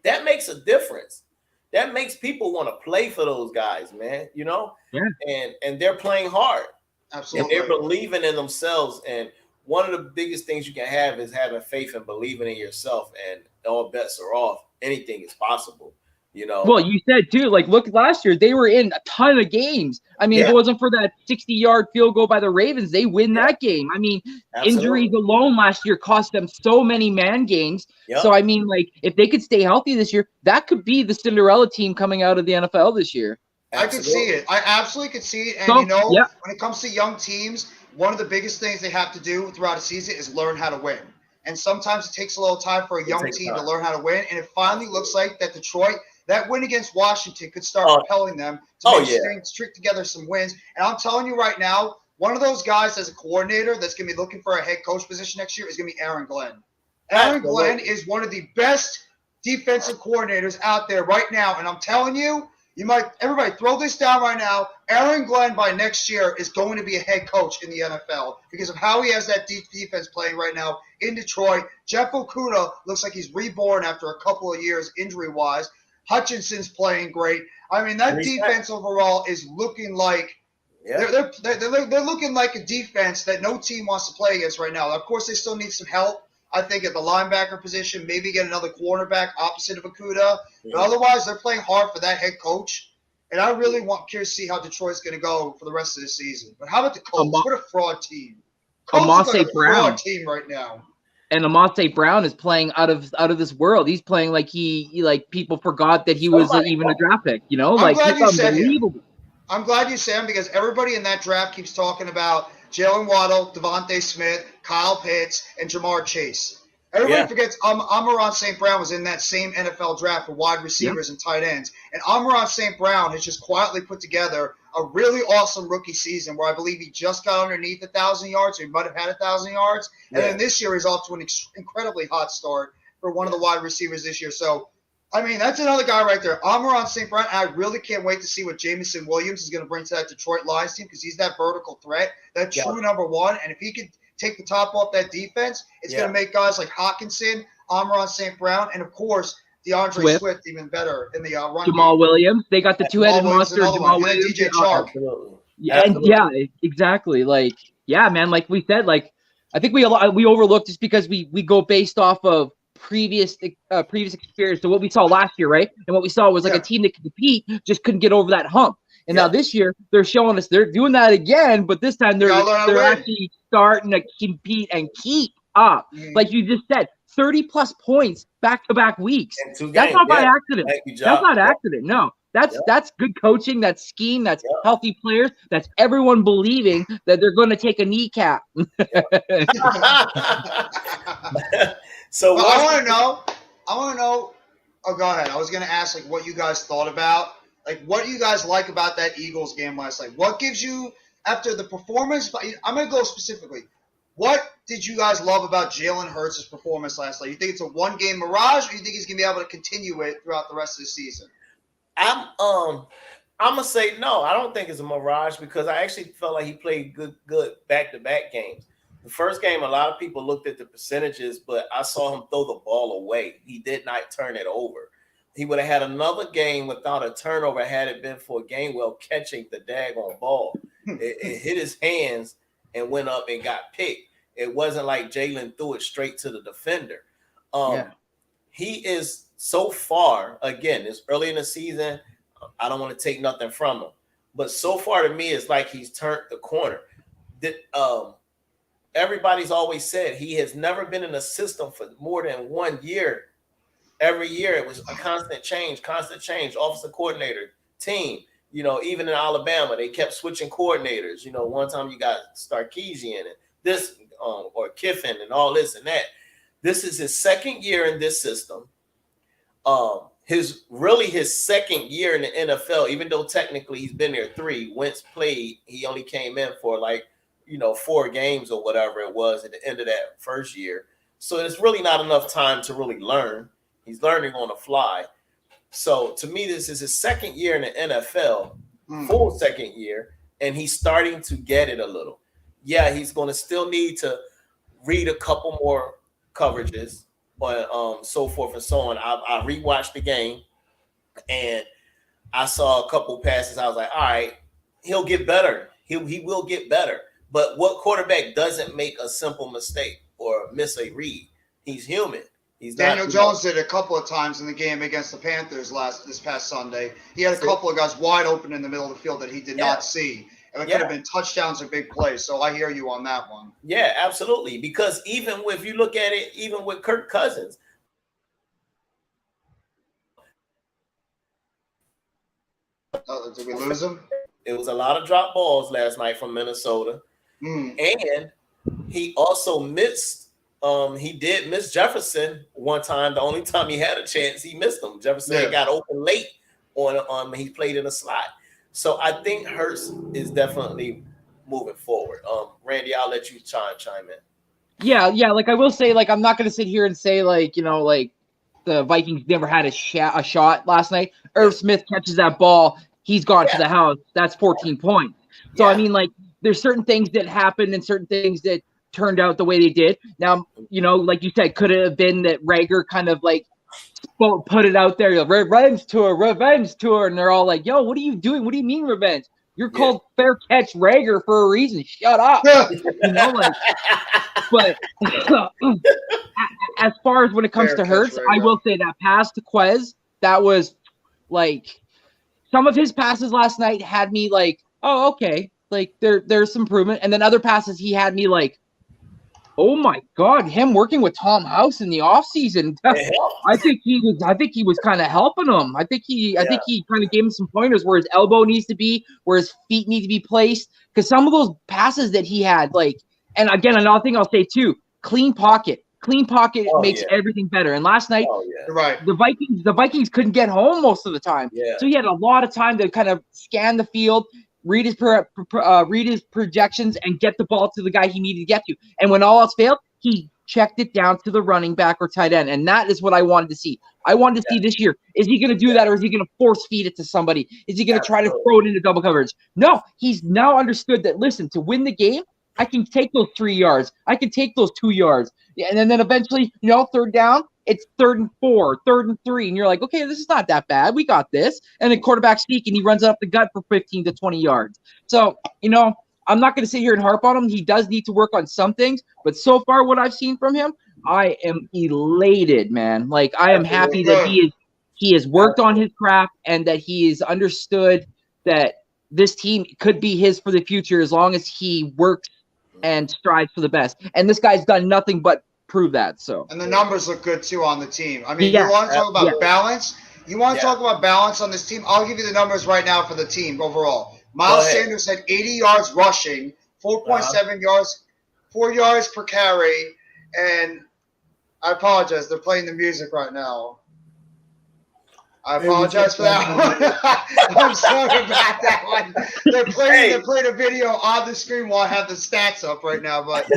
That makes a difference. That makes people want to play for those guys, man. And they're playing hard. Absolutely. And they're believing in themselves. And one of the biggest things you can have is having faith and believing in yourself. And all bets are off. Anything is possible. You know. Well, you said too, like, look, last year they were in a ton of games. I mean, if it wasn't for that 60-yard field goal by the Ravens, they win that game. I mean, injuries alone last year cost them so many man games. So, I mean, like, if they could stay healthy this year, that could be the Cinderella team coming out of the NFL this year. I could see it. I absolutely could see it. And, when it comes to young teams, one of the biggest things they have to do throughout a season is learn how to win. And sometimes it takes a little time for a young team to learn how to win. And it finally looks like that Detroit – that win against Washington could start propelling them to string together some wins. And I'm telling you right now, one of those guys as a coordinator that's going to be looking for a head coach position next year is going to be Aaron Glenn. Aaron Glenn is one of the best defensive coordinators out there right now. And I'm telling you, everybody throw this down right now. Aaron Glenn by next year is going to be a head coach in the NFL because of how he has that deep defense playing right now in Detroit. Jeff Okudah looks like he's reborn after a couple of years injury-wise. Hutchinson's playing great. I mean, that defense overall is looking like they're looking like a defense that no team wants to play against right now. Of course, they still need some help. I think at the linebacker position, maybe get another cornerback opposite of Okudah. But otherwise, they're playing hard for that head coach. And I really curious to see how Detroit's going to go for the rest of the season. But how about the Colts? What a fraud team! Colts are like a fraud team right now. And Amon-Ra Brown is playing out of this world. He's playing like he people forgot that he was even a draft pick. You know, I'm glad you said him. I'm glad you said him because everybody in that draft keeps talking about Jalen Waddle, Devontae Smith, Kyle Pitts, and Jamar Chase. Everybody forgets Amon-Ra St. Brown was in that same NFL draft for wide receivers and tight ends. And Amon-Ra St. Brown has just quietly put together a really awesome rookie season where I believe he just got underneath 1,000 yards, or he might have had 1,000 yards. And then this year he's off to an incredibly hot start for one of the wide receivers this year. So, I mean, that's another guy right there. Amon-Ra St. Brown, I really can't wait to see what Jameson Williams is going to bring to that Detroit Lions team because he's that vertical threat, that true number one. And if he could take the top off that defense, it's going to make guys like Hawkinson, Amon-Ra St. Brown, and, of course, DeAndre Swift even better in the run Jamal game. Williams. They got the two-headed monster, Jamal Williams. DJ Chark. Exactly. Like, man, like we said, like, I think we overlooked just because we go based off of previous experience to what we saw last year, right? And what we saw was like a team that could compete, just couldn't get over that hump. And now this year, they're showing us they're doing that again, but this time they're actually starting to compete and keep up. Like you just said, 30-plus points back-to-back weeks. That's not by accident. That's not accident. No, that's good coaching. That's scheme. That's healthy players. That's everyone believing that they're going to take a kneecap. So I want to know. Oh, go ahead. I was going to ask like what you guys thought about. Like, what do you guys like about that Eagles game last night? What gives you, after the performance, I'm going to go specifically. What did you guys love about Jalen Hurts' performance last night? You think it's a one-game mirage, or you think he's going to be able to continue it throughout the rest of the season? I'm going to say no. I don't think it's a mirage because I actually felt like he played good back-to-back games. The first game, a lot of people looked at the percentages, but I saw him throw the ball away. He did not turn it over. He would have had another game without a turnover had it been for Gainwell catching the daggone ball. It hit his hands and went up and got picked. It wasn't like Jalen threw it straight to the defender. He is so far, again, it's early in the season. I don't want to take nothing from him. But so far to me, it's like he's turned the corner. Everybody's always said he has never been in a system for more than 1 year. Every year it was a constant change, offensive coordinator, team. You know, even in Alabama, they kept switching coordinators. You know, one time you got Sarkisian and this or Kiffin and all this and that. This is his second year in this system. His second year in the NFL, even though technically he's been there 3. Wentz played, he only came in for 4 games or whatever it was at the end of that first year. So it's really not enough time to really learn. He's learning on the fly. So to me, this is his second year in the NFL, full second year, and he's starting to get it a little. Yeah, he's going to still need to read a couple more coverages, but so forth and so on. I rewatched the game, and I saw a couple passes. I was like, all right, he'll get better. He will get better. But what quarterback doesn't make a simple mistake or miss a read? He's human. Daniel Jones did a couple of times in the game against the Panthers this past Sunday. He had a couple of guys wide open in the middle of the field that he did not see. And it could have been touchdowns or big plays. So I hear you on that one. Yeah, absolutely. Because even if you look at it, even with Kirk Cousins, did we lose him? It was a lot of drop balls last night from Minnesota. And he also missed. He did miss Jefferson one time. The only time he had a chance, he missed him. Jefferson got open late on he played in a slot. So I think Hurts is definitely moving forward. Randy, I'll let you chime in. Yeah. Like I will say, like I'm not going to sit here and say like like the Vikings never had a shot last night. Irv Smith catches that ball, he's gone to the house. That's 14 points. So I mean, like there's certain things that happened and certain things that turned out the way they did. Now, like you said, could it have been that Rager kind of like put it out there, revenge tour, and they're all like, yo, what are you doing? What do you mean revenge? You're called fair catch Rager for a reason. Shut up. But as far as when it comes to Hurts, I will say that pass to Quez, that was like some of his passes last night had me like, oh, okay. Like there's some improvement. And then other passes he had me like, oh my God, him working with Tom House in the offseason. I think he was kind of helping him. I think he kind of gave him some pointers where his elbow needs to be, where his feet need to be placed. Because some of those passes that he had, like, and again, another thing I'll say too, clean pocket. Clean pocket makes everything better. And last night, the Vikings couldn't get home most of the time. Yeah. So he had a lot of time to kind of scan the field, read his projections, and get the ball to the guy he needed to get to. And when all else failed, he checked it down to the running back or tight end. And that is what I wanted to see. I wanted to see this year. Is he going to do that, or is he going to force feed it to somebody? Is he going to try to throw it into double coverage? No, he's now understood that, listen, to win the game, I can take those 3 yards. I can take those 2 yards. And then eventually, third down, it's 3rd and 4, 3rd and 3. And you're like, okay, this is not that bad. We got this. And then quarterback sneak, and he runs up the gut for 15 to 20 yards. So, I'm not going to sit here and harp on him. He does need to work on some things. But so far, what I've seen from him, I am elated, man. Like, I am happy that he has worked on his craft and that he has understood that this team could be his for the future as long as he works and strives for the best. And this guy's done nothing but prove that. So, and the numbers look good too on the team. I mean, you want to talk about balance? You want to talk about balance on this team? I'll give you the numbers right now for the team overall. Miles Sanders had 80 yards rushing, 4.7 yards, 4 yards per carry, and I apologize. They're playing the music right now. I apologize for that one. I'm sorry about that one. They're playing a video on the screen while I have the stats up right now. But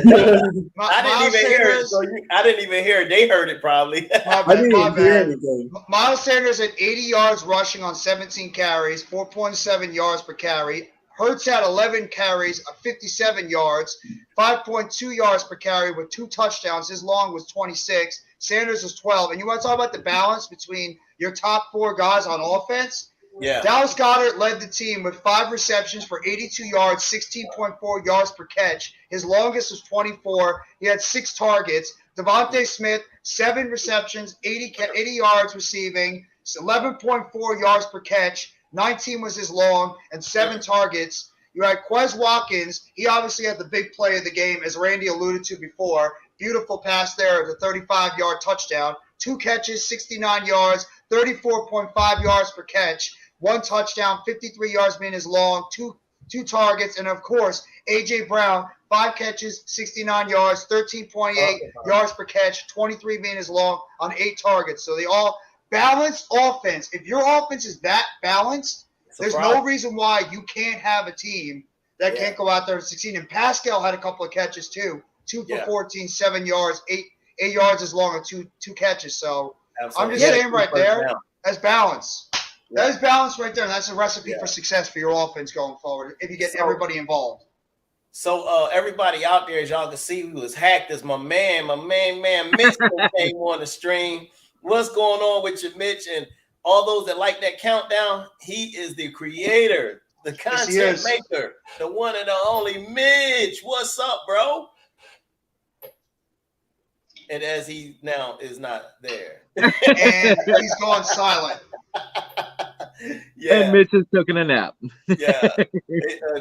I didn't even hear it. They heard it probably. I didn't hear anything. Miles Sanders had 80 yards rushing on 17 carries, 4.7 yards per carry. Hurts had 11 carries, 57 yards, 5.2 yards per carry with 2 touchdowns. His long was 26. Sanders was 12. And you want to talk about the balance between your top 4 guys on offense? Yeah. Dallas Goedert led the team with 5 receptions for 82 yards, 16.4 yards per catch. His longest was 24. He had 6 targets. Devontae Smith, 7 receptions, 80 yards receiving, 11.4 yards per catch. 19 was his long, and 7 targets. You had Quez Watkins. He obviously had the big play of the game, as Randy alluded to before. Beautiful pass there, the 35-yard touchdown. 2 catches, 69 yards, 34.5 yards per catch. 1 touchdown, 53 yards being his long, two targets. And, of course, A.J. Brown, 5 catches, 69 yards, 13.8 yards per catch, 23 being his long on 8 targets. So they all – balanced offense. If your offense is that balanced, there's no reason why you can't have a team that can't go out there and succeed. And Pascal had a couple of catches too. 2 for 14, 7 yards, 8 yards as long as two catches. So I'm just saying right there, that's balance. That is balance right there. And that's a recipe for success for your offense going forward if you get everybody involved. So everybody out there, as y'all can see, who was hacked is my man Mitch came on the stream. What's going on with you, Mitch? And all those that like that countdown, he is the creator, the content maker, the one and the only Mitch. What's up, bro? and as he now is not there. And he's gone silent. Yeah. And Mitch is taking a nap. Yeah.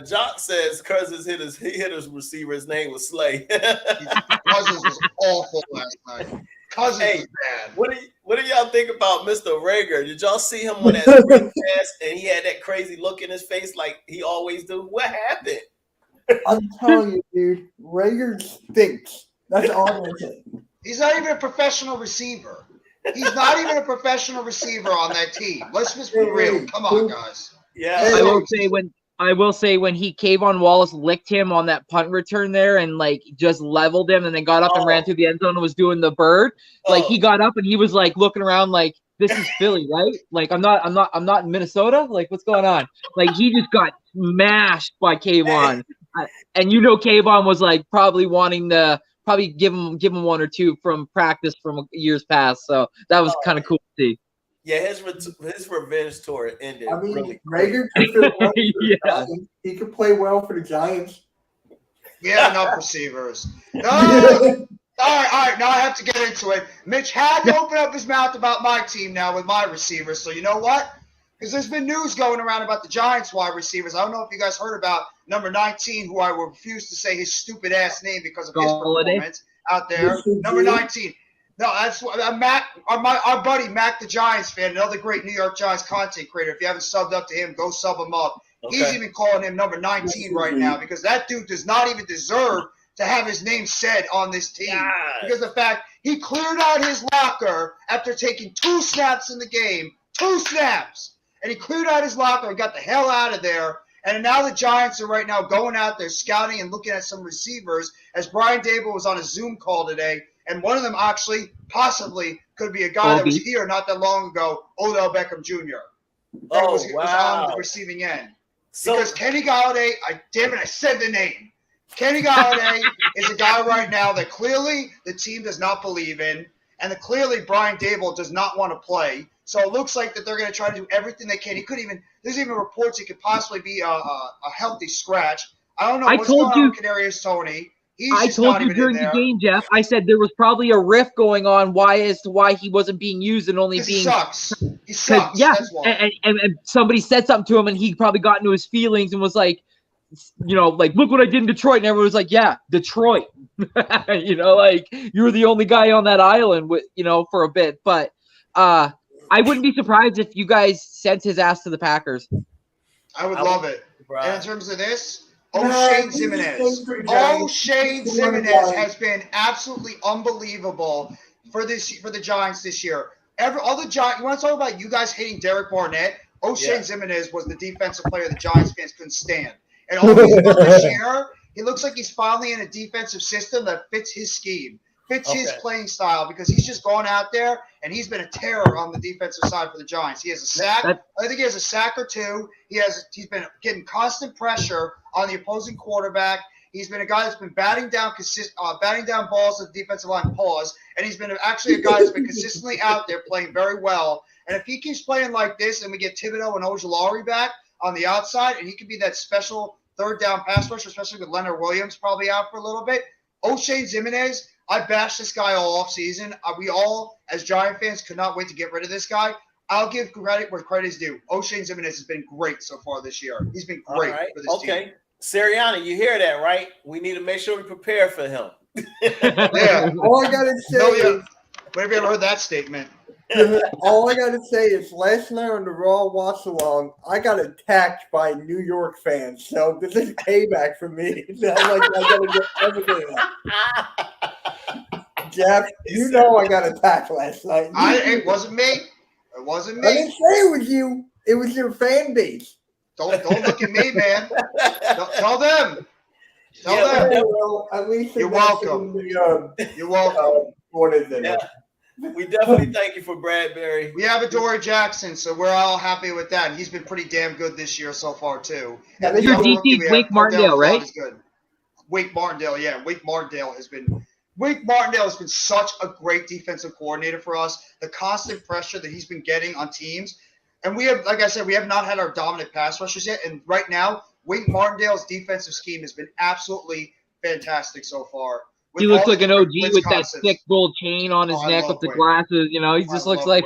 Jock says Cousins hit his receiver. His name was Slay. Cousins was awful last night. Cousins was bad. What do y'all think about Mr. Rager? Did y'all see him on that screen pass and he had that crazy look in his face like he always do? What happened? I'm telling you, dude, Rager stinks. That's all I'm gonna say. He's not even a professional receiver. He's not even a professional receiver on that team. Let's just be real. Come on, guys. Yeah. I will say when Kayvon Wallace licked him on that punt return there and like just leveled him and then got up and ran through the end zone and was doing the bird. Like he got up and he was like looking around like, this is Philly, right? Like I'm not in Minnesota. Like what's going on? Like he just got smashed by Kayvon. And Kayvon was like probably wanting to give him one or two from practice from years past. So that was kind of cool to see. Yeah, his revenge tour ended. I mean, really Rager could fit well Yeah. He could play well for the Giants. Yeah, enough receivers. No. All right. Now I have to get into it. Mitch had to open up his mouth about my team now with my receivers. So you know what? Because there's been news going around about the Giants wide receivers. I don't know if you guys heard about number 19, who I will refuse to say his stupid ass name because of his performance out there. Number 19. No, that's Mac, our buddy Mac, the Giants fan, another great New York Giants content creator. If you haven't subbed up to him, go sub him up. Okay. He's even calling him number 19 right now because that dude does not even deserve to have his name said on this team. God. Because of the fact he cleared out his locker after taking 2 snaps in the game. 2 snaps. And he cleared out his locker and got the hell out of there. And now the Giants are right now going out there scouting and looking at some receivers as Brian Dable was on a Zoom call today. And one of them actually, possibly, could be a guy that was here not that long ago, Odell Beckham Jr. That was on the receiving end. Because Kenny Galladay, I said the name. Kenny Galladay is a guy right now that clearly the team does not believe in, and that clearly Brian Dable does not want to play. So it looks like that they're going to try to do everything they can. There's even reports it could possibly be a healthy scratch. I don't know what's going on with Kadarius Toney. I told you during the game, Jeff. I said there was probably a rift going on as to why he wasn't being used and only being. He sucks. Yeah, that's why. And somebody said something to him, and he probably got into his feelings and was like, like look what I did in Detroit, and everyone was like, yeah, Detroit. Like you were the only guy on that island with, for a bit. But I wouldn't be surprised if you guys sent his ass to the Packers. I would love it. And in terms of this. O'Shane Ximines has been absolutely unbelievable for the Giants this year. All the Giants. You want to talk about you guys hating Derek Barnett? O'Shane Ximines was the defensive player the Giants fans couldn't stand. And all he's done this year, he looks like he's finally in a defensive system that fits his scheme, fits his playing style, because he's just gone out there and he's been a terror on the defensive side for the Giants. He has a sack. I think he has a sack or two. He's been getting constant pressure on the opposing quarterback. He's been a guy that's been batting down balls at the defensive line, and he's been actually a guy that's been consistently out there playing very well. And if he keeps playing like this and we get Thibodeau and Ojulari back on the outside, and he could be that special third down pass rusher, especially with Leonard Williams probably out for a little bit. O'Shane Ximines, I bashed this guy all offseason. We all, as Giant fans, could not wait to get rid of this guy. I'll give credit where credit is due. O'Shane Ximines has been great so far this year. He's been great for this team. Sirianni, you hear that, right? We need to make sure we prepare for him. Yeah. All I gotta say is, have you ever heard that statement? all I gotta say is, last night on the Raw watch along, I got attacked by New York fans. So this is payback for me. I gotta get everything out. Jeff, I got attacked last night. It wasn't me. It wasn't me. I didn't say it was you. It was your fan base. Don't look at me, man. Tell them. Tell them. Well, at least you're welcome. You're welcome. We definitely thank you for Bradbury. We have Adoree Jackson, so we're all happy with that. And he's been pretty damn good this year so far, too. And DC Wake Martindale, right? Good. Wake Martindale, yeah. Wake Martindale has been such a great defensive coordinator for us. The constant pressure that he's been getting on teams. And we have, like I said, we have not had our dominant pass rushers yet. And right now, Wink Martindale's defensive scheme has been absolutely fantastic so far. He looks like an OG blitz with that concepts. thick gold chain on his Oh, I neck love with the Wade. glasses. You know, he just looks like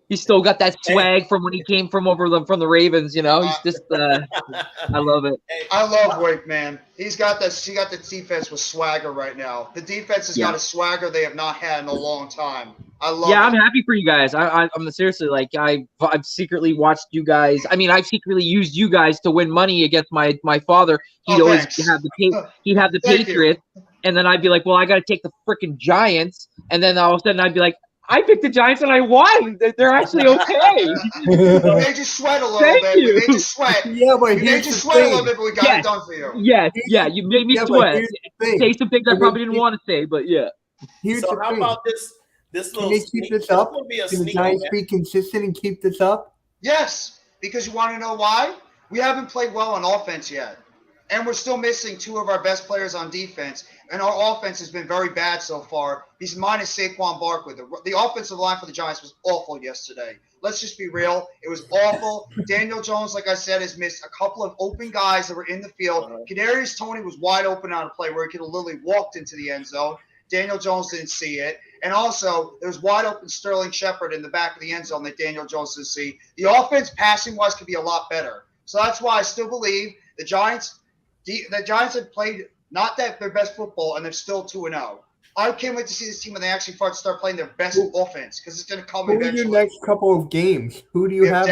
he's still got that swag from when he came from the Ravens. You know, he's just. I love it. I love Wake, man. He's got this. He got the defense with swagger right now. The defense has got a swagger they have not had in a long time. I love it. I'm happy for you guys. I'm seriously like I've secretly watched you guys. I mean, I've secretly used you guys to win money against my father. He'd always have the Patriots, and then I'd be like, well, I got to take the freaking Giants, and then all of a sudden I'd be like, I picked the Giants and I won. They're actually okay. We made you sweat a little bit. We made you sweat. Yeah, but we made you sweat a little bit, but we got it done for you. Yes, you made me sweat. Say some things I probably didn't want to say, but yeah. So how about this little? Can they keep this up? Can the Giants be consistent and keep this up? Yes, because you want to know why? We haven't played well on offense yet. And we're still missing two of our best players on defense. And our offense has been very bad so far. He's minus Saquon Barkley. The offensive line for the Giants was awful yesterday. Let's just be real. It was awful. Daniel Jones, like I said, has missed a couple of open guys that were in the field. Kadarius Toney was wide open on a play where he could have literally walked into the end zone. Daniel Jones didn't see it. And also, there was wide open Sterling Shepard in the back of the end zone that Daniel Jones didn't see. The offense passing-wise could be a lot better. So that's why I still believe the Giants have played not that their best football, and they're still 2-0. I can't wait to see this team when they actually start playing their best offense because it's going to come eventually. Who are your next couple of games? Who do you have?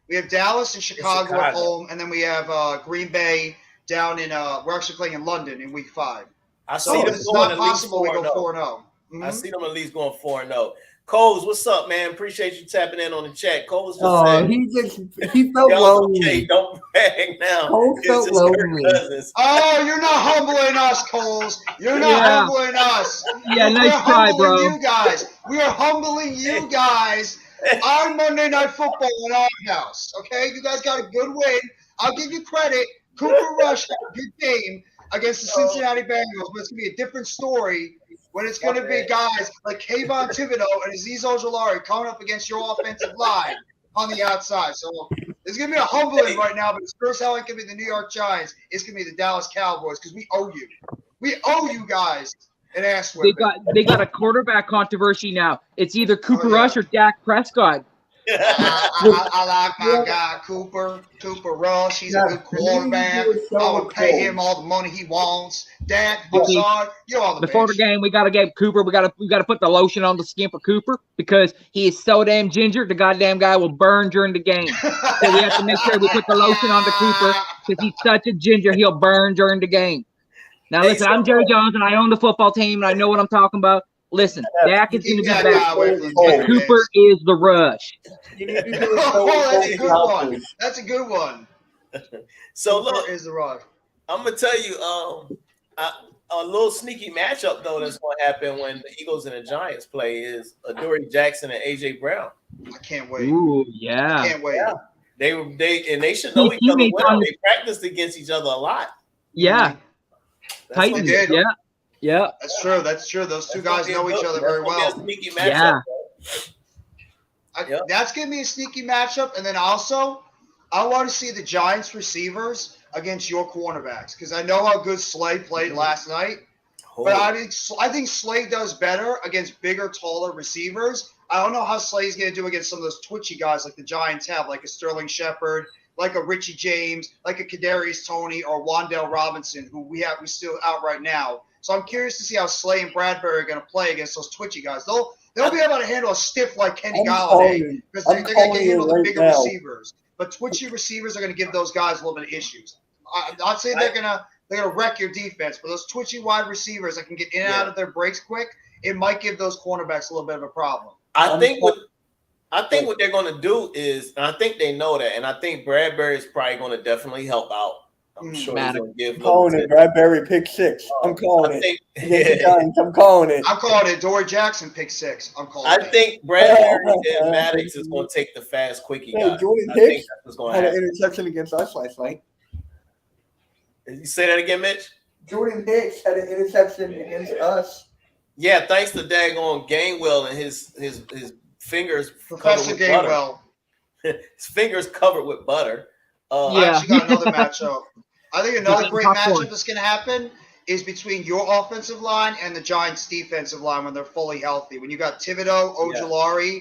We have Dallas and Chicago at home, and then we have Green Bay down in we're actually playing in London in week 5. I see them it's not possible we go 4-0. I see them at least going 4-0. Coles, what's up, man? Appreciate you tapping in on the chat. Coles just said, he felt lonely. Okay, don't brag now. Coles felt lonely. Oh, you're not humbling us, Coles. You're not humbling us. Yeah, nice try, bro. You guys. We are humbling you guys on Monday Night Football in our house. Okay, you guys got a good win. I'll give you credit. Cooper Rush had a good game against the Cincinnati Bengals, but it's going to be a different story when it's going to be guys like Kayvon Thibodeau and Azeez Ojulari coming up against your offensive line on the outside. So it's going to be a humbling right now, but it's first how it can be the New York Giants. It's going to be the Dallas Cowboys because we owe you. We owe you guys an ass whipping. They got a quarterback controversy now. It's either Cooper Rush or Dak Prescott. I like my guy Cooper Rush. He's a good quarterback. I would pay him all the money he wants. Dak, I'm sorry, you're all the before bitch. the game, we gotta give Cooper. We gotta put the lotion on the skin for Cooper because he is so damn ginger. The goddamn guy will burn during the game. So we have to make sure we put the lotion on the Cooper because he's such a ginger. He'll burn during the game. Now listen, I'm Jerry Jones and I own the football team and I know what I'm talking about. Listen, Dak is going to be back, but Cooper is the rush. That's a good one. That's a good one. So Cooper look, is the rush. I'm gonna tell you, a little sneaky matchup though that's gonna happen when the Eagles and the Giants play is Adoree Jackson and AJ Brown. I can't wait. Ooh, yeah. I can't wait. Yeah. They should know each other well. They practiced against each other a lot. Yeah. Titans. Yeah. Yeah. That's true. Those two guys know each other very well. Sneaky matchup, that's gonna be a sneaky matchup, and then also I want to see the Giants receivers against your cornerbacks because I know how good Slay played last night. But I think Slay does better against bigger, taller receivers. I don't know how Slay's going to do against some of those twitchy guys like the Giants have, like a Sterling Shepard, like a Richie James, like a Kadarius Toney, or Wan'Dale Robinson, who we still out right now. So I'm curious to see how Slay and Bradbury are going to play against those twitchy guys. They'll be able to handle a stiff like Kenny Galladay because they're going to handle the bigger receivers. But twitchy receivers are going to give those guys a little bit of issues. I'm not saying they're gonna wreck your defense, but those twitchy wide receivers that can get in and out of their breaks quick, it might give those cornerbacks a little bit of a problem. I think what they're going to do is, and I think they know that, and I think Bradbury is probably going to definitely help out. I'm sure he's going to give. I'm calling it Bradbury pick 6. I'm calling it. I'm calling it. I'm calling it Adoree Jackson pick 6. I think Bradbury and Maddox is going to take the fast, quickie guy. Jordan Hicks had an interception against us last night. Did you say that again, Mitch? Jordan Hicks had an interception against us. Yeah, thanks to daggone Gainwell and his fingers. Professor Gainwell. His fingers covered with butter. I actually got another matchup. I think another great matchup that's going to happen is between your offensive line and the Giants' defensive line when they're fully healthy. When you got Thibodeau, Ojulari,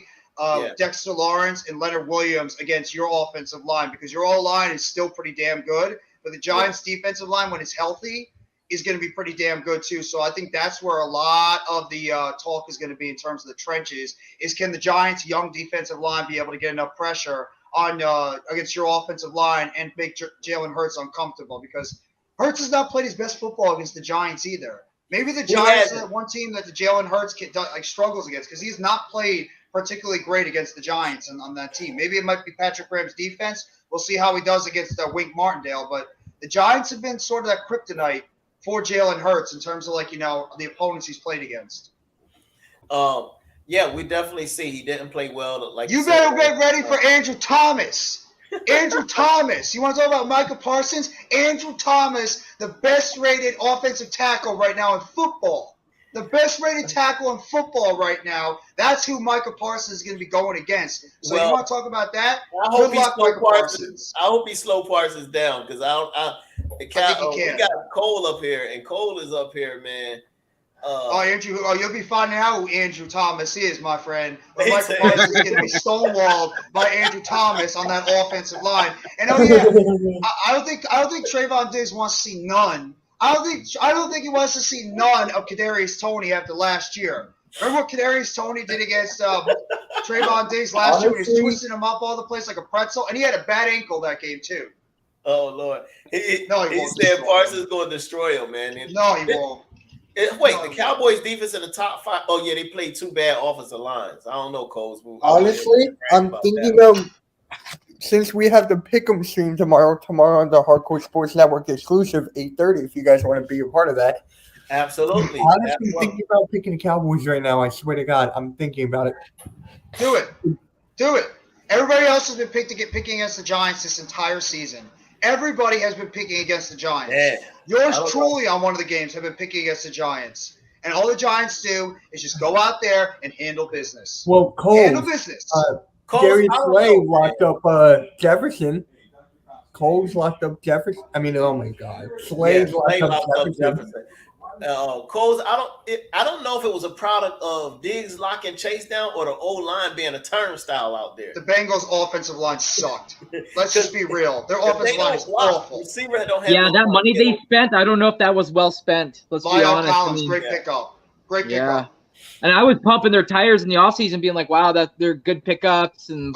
Dexter Lawrence, and Leonard Williams against your offensive line, because your O-line is still pretty damn good, but the Giants' defensive line, when it's healthy, is going to be pretty damn good too. So I think that's where a lot of the talk is going to be in terms of the trenches, is can the Giants' young defensive line be able to get enough pressure on against your offensive line and make Jalen Hurts uncomfortable, because Hurts has not played his best football against the Giants either. Maybe the Giants are that one team that the Jalen Hurts struggles against, because he's not played particularly great against the Giants on that team. Maybe it might be Patrick Graham's defense. We'll see how he does against Wink Martindale. But the Giants have been sort of that kryptonite for Jalen Hurts in terms of the opponents he's played against. Yeah, we definitely see he didn't play well. You better get ready for Andrew Thomas. Andrew Thomas. You want to talk about Micah Parsons? Andrew Thomas, the best-rated offensive tackle right now in football. The best-rated tackle in football right now. That's who Micah Parsons is going to be going against. So you want to talk about that? Good luck, Micah Parsons. I hope he slow Parsons down, because we got Cole up here, and Cole is up here, man. Andrew, you'll be finding out who Andrew Thomas is, my friend. But Michael Parsons is going to be stonewalled by Andrew Thomas on that offensive line. And I don't think Trayvon Diggs wants to see none. I don't think he wants to see none of Kadarius Toney after last year. Remember what Kadarius Toney did against Trayvon Diggs last year when he was twisting him up all the place like a pretzel, and he had a bad ankle that game too. Oh Lord, he won't. Said Parsons is going to destroy him, man. No, he won't. The Cowboys' defense in the top 5. Oh yeah, they played 2 bad offensive lines. I don't know, Coles. Honestly, I'm thinking of, since we have the Pick'em stream tomorrow on the Hardcore Sports Network exclusive 8:30. If you guys want to be a part of that, absolutely. Honestly, thinking about picking the Cowboys right now. I swear to God, I'm thinking about it. Do it. Everybody else has been picking against the Giants this entire season. Everybody has been picking against the Giants. Yeah. Yours truly on one of the games have been picking against the Giants. And all the Giants do is just go out there and handle business. Well, handle business. Darius Slay locked up Jefferson. Cole's locked up Jefferson. I mean, oh my God. Slay's locked up Jefferson. Coles, I don't know if it was a product of Diggs locking Chase down or the O-line being a turnstile out there. The Bengals' offensive line sucked. Let's just be real. Their offensive line is awful. That money they spent, I don't know if that was well spent. Let's be honest. Collins, great pickup. Great pickup. And I was pumping their tires in the offseason, being like, wow, that they're good pickups, and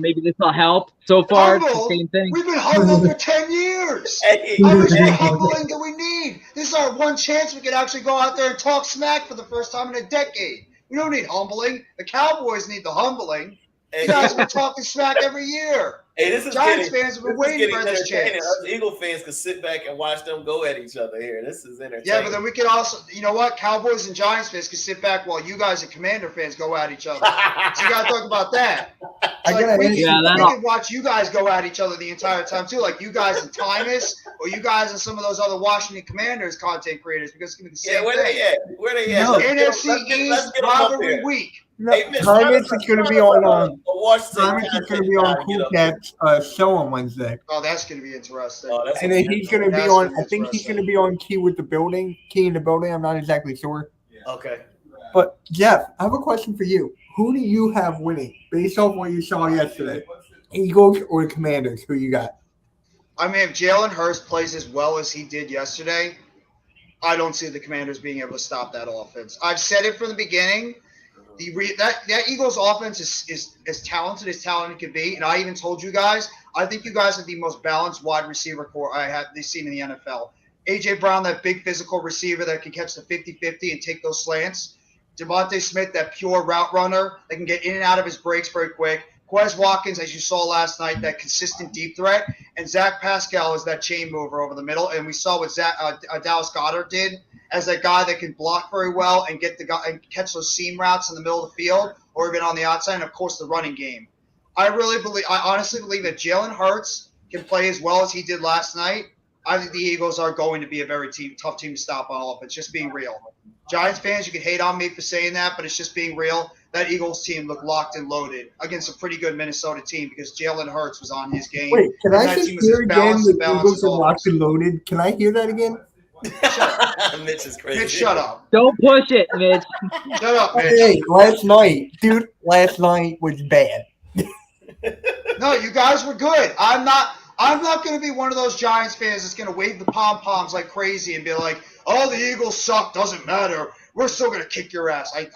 maybe this will help. So far, it's the same thing. We've been humbled for 10 years. How much more humbling do we need? This is our one chance we can actually go out there and talk smack for the first time in a decade. We don't need humbling. The Cowboys need the humbling. You guys have been talking smack every year. Giants fans have been waiting for this chance. Us Eagle fans could sit back and watch them go at each other here. This is entertaining. Yeah, but then we could also, you know what? Cowboys and Giants fans could sit back while you guys and Commander fans go at each other. So you got to talk about that. We could watch you guys go at each other the entire time too, like you guys and Tymus, or you guys and some of those other Washington Commanders content creators, because it's going to be the same thing. Where they at? NFC East rivalry week. No, Tymus is going to be on Cool Cat's show on Wednesday. Oh, that's going to be interesting. And then he's going to be on. I think he's going to be on Key in the Building. I'm not exactly sure. Okay. But Jeff, I have a question for you. Who do you have winning based off what you saw yesterday? Eagles or the Commanders? Who you got? I mean, if Jalen Hurts plays as well as he did yesterday, I don't see the Commanders being able to stop that offense. I've said it from the beginning. That Eagles offense is as talented can be, and I even told you guys, I think you guys have the most balanced wide receiver core they've seen in the NFL. A.J. Brown, that big physical receiver that can catch the 50-50 and take those slants. Devontae Smith, that pure route runner that can get in and out of his breaks very quick. Quez Watkins, as you saw last night, that consistent deep threat. And Zach Pascal is that chain mover over the middle. And we saw what Dallas Goedert did as that guy that can block very well and get and catch those seam routes in the middle of the field or even on the outside. And, of course, the running game. I honestly believe that Jalen Hurts can play as well as he did last night. I think the Eagles are going to be a very tough team to stop on offense. Just being real. Giants fans, you can hate on me for saying that, but it's just being real. That Eagles team looked locked and loaded against a pretty good Minnesota team because Jalen Hurts was on his game. Wait, can I just hear again the Eagles are locked and loaded? Can I hear that again? Mitch is crazy. Mitch, shut up. Don't push it, Mitch. Shut up, Mitch. Hey, last night was bad. No, you guys were good. I'm not going to be one of those Giants fans that's going to wave the pom-poms like crazy and be like, oh, the Eagles suck, doesn't matter. We're still going to kick your ass. I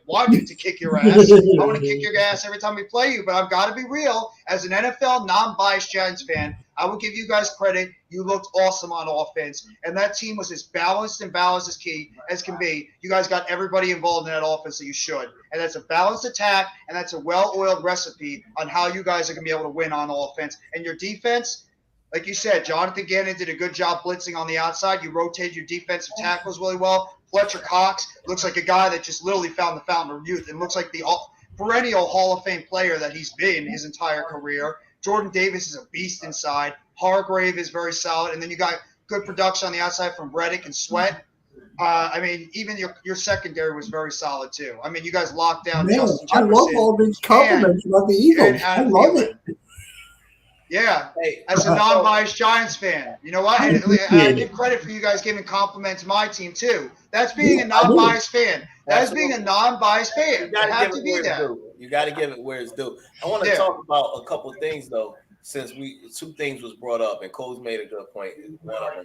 want you to kick your ass. I want to kick your ass every time we play you, but I've got to be real. As an NFL non-biased Giants fan, I will give you guys credit. You looked awesome on offense, and that team was as balanced as can be. You guys got everybody involved in that offense that you should, and that's a balanced attack, and that's a well-oiled recipe on how you guys are going to be able to win on offense. And your defense, like you said, Jonathan Gannon did a good job blitzing on the outside. You rotated your defensive tackles really well. Fletcher Cox looks like a guy that just literally found the fountain of youth and looks like the perennial Hall of Fame player that he's been his entire career. Jordan Davis is a beast inside. Hargrave is very solid. And then you got good production on the outside from Reddick and Sweat. I mean, even your secondary was very solid, too. I mean, you guys locked down Justin Jefferson. I love all these compliments about the Eagles. I love it. Yeah, as a non-biased Giants fan. You know what? I give credit for you guys giving compliments to my team, too. That's being a non-biased fan. That's being a non-biased fan. You have to be that. You got to give it where it's due. I want to talk about a couple of things, though, since two things was brought up, and Cole's made a good point. One of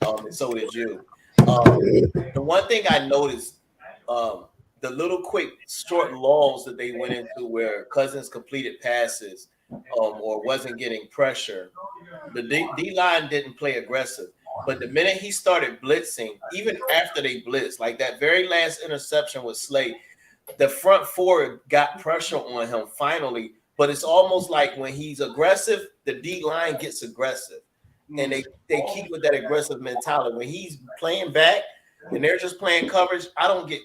them, and so did you. The one thing I noticed, the little quick short lulls that they went into where Cousins completed passes or wasn't getting pressure, the D-line didn't play aggressive. But the minute he started blitzing, even after they blitzed, like that very last interception with Slay, the front four got pressure on him finally. But it's almost like when he's aggressive, the D-line gets aggressive. And they keep with that aggressive mentality. When he's playing back and they're just playing coverage,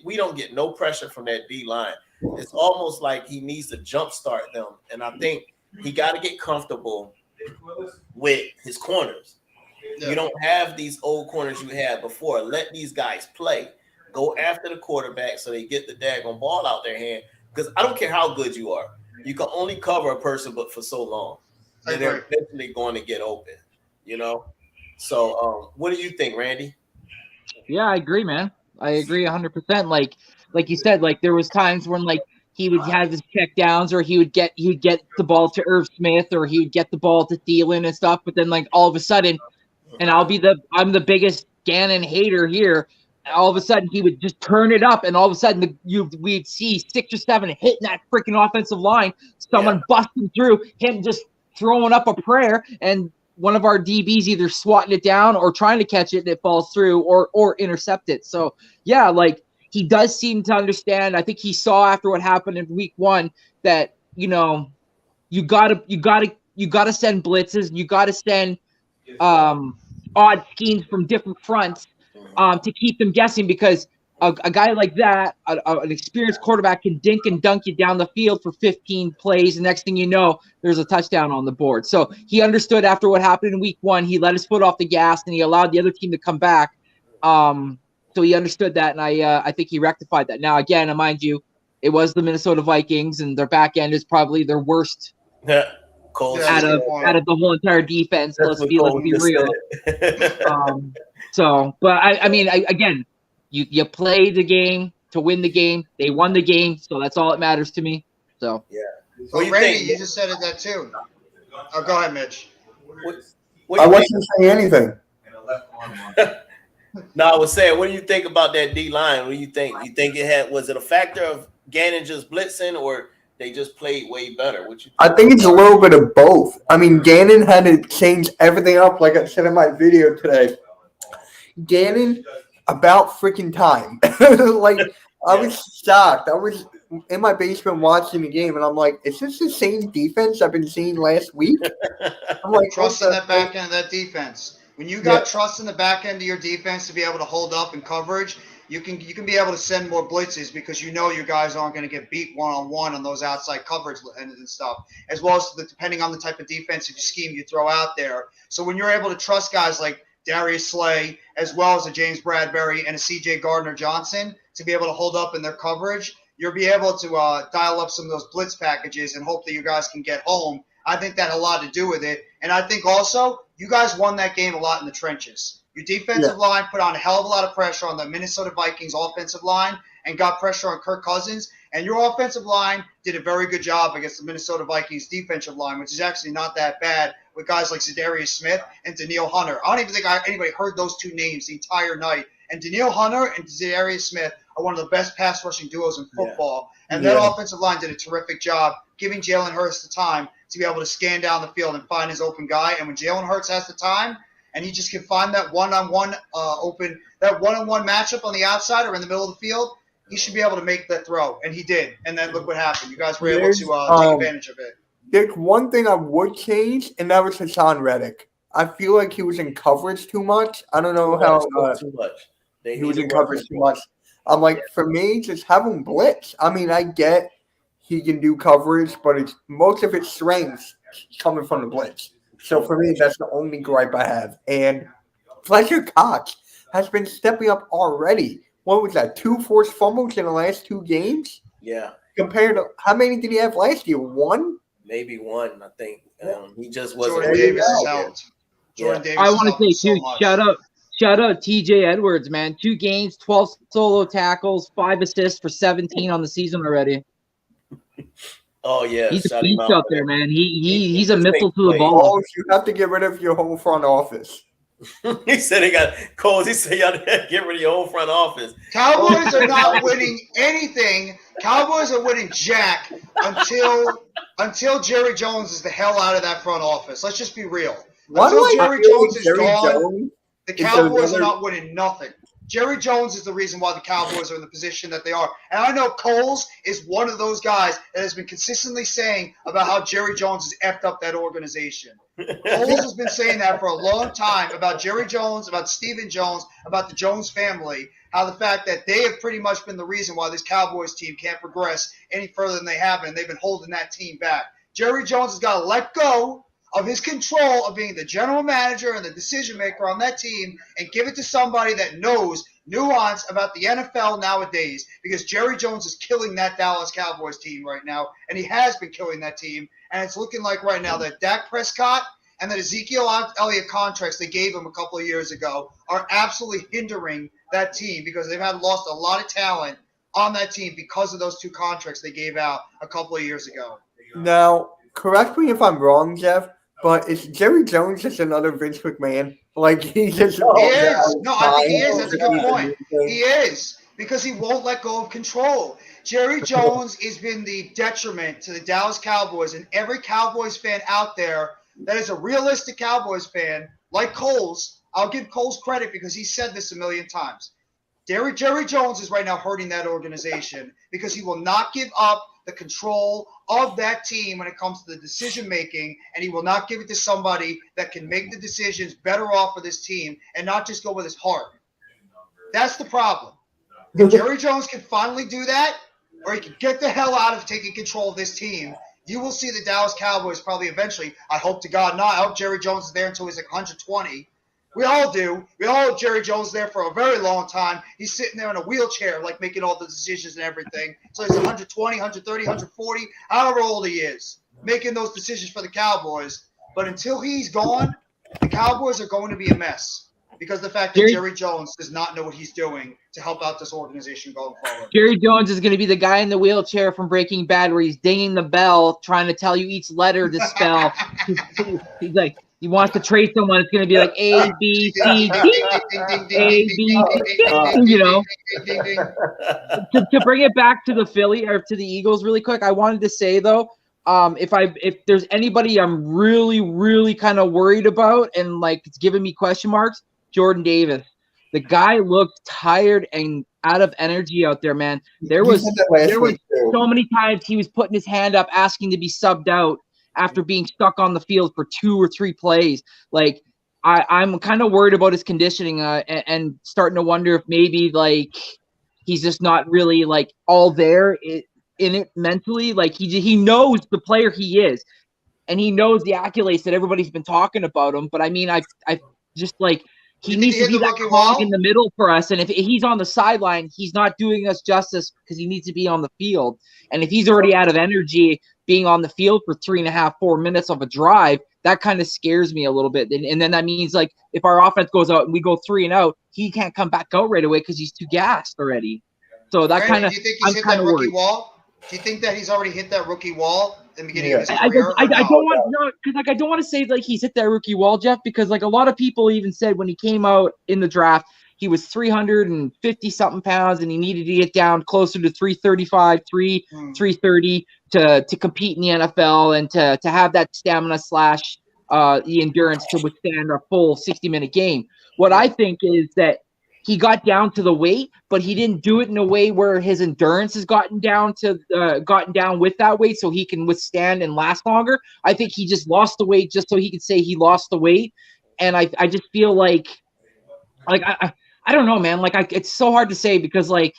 we don't get no pressure from that D-line. It's almost like he needs to jumpstart them. And I think he got to get comfortable with his corners. You don't have these old corners you had before. Let these guys play. Go after the quarterback so they get the daggone ball out their hand. Because I don't care how good you are. You can only cover a person but for so long. And they're eventually going to get open, you know? So what do you think, Randy? Yeah, I agree, man. I agree 100%. Like you said, like there was times when like he would have his check downs, or he'd get the ball to Irv Smith, or he would get the ball to Thielen and stuff. But then like all of a sudden, and I'm the biggest Gannon hater here. All of a sudden he would just turn it up, and all of a sudden we'd see 6 or 7 hitting that freaking offensive line, someone busting through, him just throwing up a prayer, and one of our DBs either swatting it down or trying to catch it and it falls through, or intercept it. So yeah, like he does seem to understand. I think he saw after what happened in week 1 that, you know, you gotta send blitzes, you gotta send odd schemes from different fronts to keep them guessing, because a guy like that, an experienced quarterback, can dink and dunk you down the field for 15 plays, and next thing you know, there's a touchdown on the board. So he understood after what happened in week 1, he let his foot off the gas and he allowed the other team to come back. So he understood that, and I think he rectified that. Now, again, mind you, it was the Minnesota Vikings, and their back end is probably their worst out of the whole entire defense. Let's be real. But I mean, again, you play the game to win the game. They won the game, so that's all that matters to me. So yeah. Well, Randy, you just said that too. Oh, go ahead, Mitch. I wasn't saying anything. No, I was saying, what do you think about that D line? What do you think? You think was it a factor of Gannon just blitzing, or they just played way better? I think it's a little bit of both. I mean, Gannon had to change everything up, like I said in my video today. Gannon, about freaking time. Like, I was shocked. I was in my basement watching the game, and I'm like, is this the same defense I've been seeing last week? I'm like, trust in that back end of that defense. When you got trust in the back end of your defense to be able to hold up in coverage, you can be able to send more blitzes, because you know your guys aren't going to get beat one-on-one on those outside coverage and stuff, as well as depending on the type of defensive scheme you throw out there. So when you're able to trust guys like Darius Slay, as well as a James Bradbury and a C.J. Gardner-Johnson to be able to hold up in their coverage, you'll be able to dial up some of those blitz packages and hope that you guys can get home. I think that had a lot to do with it. And I think also you guys won that game a lot in the trenches. Your defensive line put on a hell of a lot of pressure on the Minnesota Vikings offensive line and got pressure on Kirk Cousins. And your offensive line did a very good job against the Minnesota Vikings defensive line, which is actually not that bad with guys like Zadarius Smith and Danielle Hunter. I don't even think anybody heard those two names the entire night. And Danielle Hunter and Zadarius Smith are one of the best pass rushing duos in football. And that offensive line did a terrific job giving Jalen Hurts the time to be able to scan down the field and find his open guy. And when Jalen Hurts has the time and he just can find that one-on-one matchup on the outside or in the middle of the field, he should be able to make that throw. And he did. And then look what happened. You guys were able to take advantage of it. There's one thing I would change, and that was Hassan Reddick. I feel like he was in coverage too much. I don't know how too much. He was in coverage too much. I'm like, for me, just have him blitz. I mean, I get he can do coverage, but it's most of its strengths coming from the blitz. So for me, that's the only gripe I have. And Fletcher Cox has been stepping up already. What was that? 2 forced fumbles in the last 2 games? Yeah. Compared to how many did he have last year? 1? Maybe 1, I think. He just wasn't. Jordan Davis is out. Jordan Davis. I want to say too, shout out TJ Edwards, man. 2 games, 12 solo tackles, 5 assists for 17 on the season already. Oh yeah, he's a beast out there, man. He's a missile to the ball. Oh, you have to get rid of your whole front office. He said he got calls. He said y'all get rid of your whole front office. Cowboys are not winning anything. Cowboys are winning jack until Jerry Jones is the hell out of that front office. Let's just be real. Until Jerry Jones is gone, the Cowboys are not winning nothing. Jerry Jones is the reason why the Cowboys are in the position that they are. And I know Coles is one of those guys that has been consistently saying about how Jerry Jones has effed up that organization. Coles has been saying that for a long time about Jerry Jones, about Stephen Jones, about the Jones family, how the fact that they have pretty much been the reason why this Cowboys team can't progress any further than they have been. They've been holding that team back. Jerry Jones has got to let go of his control of being the general manager and the decision maker on that team and give it to somebody that knows nuance about the NFL nowadays, because Jerry Jones is killing that Dallas Cowboys team right now, and he has been killing that team. And it's looking like right now that Dak Prescott and that Ezekiel Elliott contracts they gave him a couple of years ago are absolutely hindering that team because they've lost a lot of talent on that team because of those 2 contracts they gave out a couple of years ago. Now, correct me if I'm wrong, Jeff, but is Jerry Jones just another Vince McMahon? Like, he just... He is. No, I think he is. That's a good point. He is, because he won't let go of control. Jerry Jones has been the detriment to the Dallas Cowboys, and every Cowboys fan out there that is a realistic Cowboys fan, like Coles, I'll give Coles credit because he said this a million times. Jerry Jones is right now hurting that organization because he will not give up the control of that team when it comes to the decision making, and he will not give it to somebody that can make the decisions better off for this team and not just go with his heart. That's the problem. If Jerry Jones can finally do that, or he can get the hell out of taking control of this team, you will see the Dallas Cowboys probably eventually. I hope to God not. I hope Jerry Jones is there until he's like 120. We all do. We all hope Jerry Jones is there for a very long time. He's sitting there in a wheelchair, like making all the decisions and everything. So he's 120, 130, 140, however old he is, making those decisions for the Cowboys. But until he's gone, the Cowboys are going to be a mess because of the fact that Jerry Jones does not know what he's doing to help out this organization going forward. Jerry Jones is going to be the guy in the wheelchair from Breaking Bad where he's dinging the bell, trying to tell you each letter to spell. He's like, he wants to trade someone. It's going to be like A, B, C, D, A, B, C, you know. To bring it back to the Philly or to the Eagles really quick, I wanted to say, though, if there's anybody I'm really, really kind of worried about and, like, it's giving me question marks, Jordan Davis. The guy looked tired and out of energy out there, man. There was so many times he was putting his hand up asking to be subbed out after being stuck on the field for 2 or 3 plays. Like, I'm kind of worried about his conditioning and starting to wonder if maybe, like, he's just not really, like, all there in it mentally. Like, he knows the player he is, and he knows the accolades that everybody's been talking about him. But, I mean, I just, like, he needs to be that cog in the middle for us. And if he's on the sideline, he's not doing us justice because he needs to be on the field. And if he's already out of energy being on the field for 3.5, 4 minutes of a drive, that kind of scares me a little bit. And then that means like if our offense goes out and we go 3 and out, he can't come back out right away because he's too gassed already. So that kind of, do you think he's hit that rookie wall? Do you think that he's already hit that rookie wall in the beginning of his career? I don't want because like I don't want to say like he's hit that rookie wall, Jeff, because like a lot of people even said when he came out in the draft he was 350 something pounds and he needed to get down closer to 335, 330 to compete in the NFL and to have that stamina / the endurance to withstand a full 60-minute game. What I think is that he got down to the weight, but he didn't do it in a way where his endurance has gotten down with that weight so he can withstand and last longer. I think he just lost the weight just so he could say he lost the weight. And I just feel like I don't know, man. Like it's so hard to say because like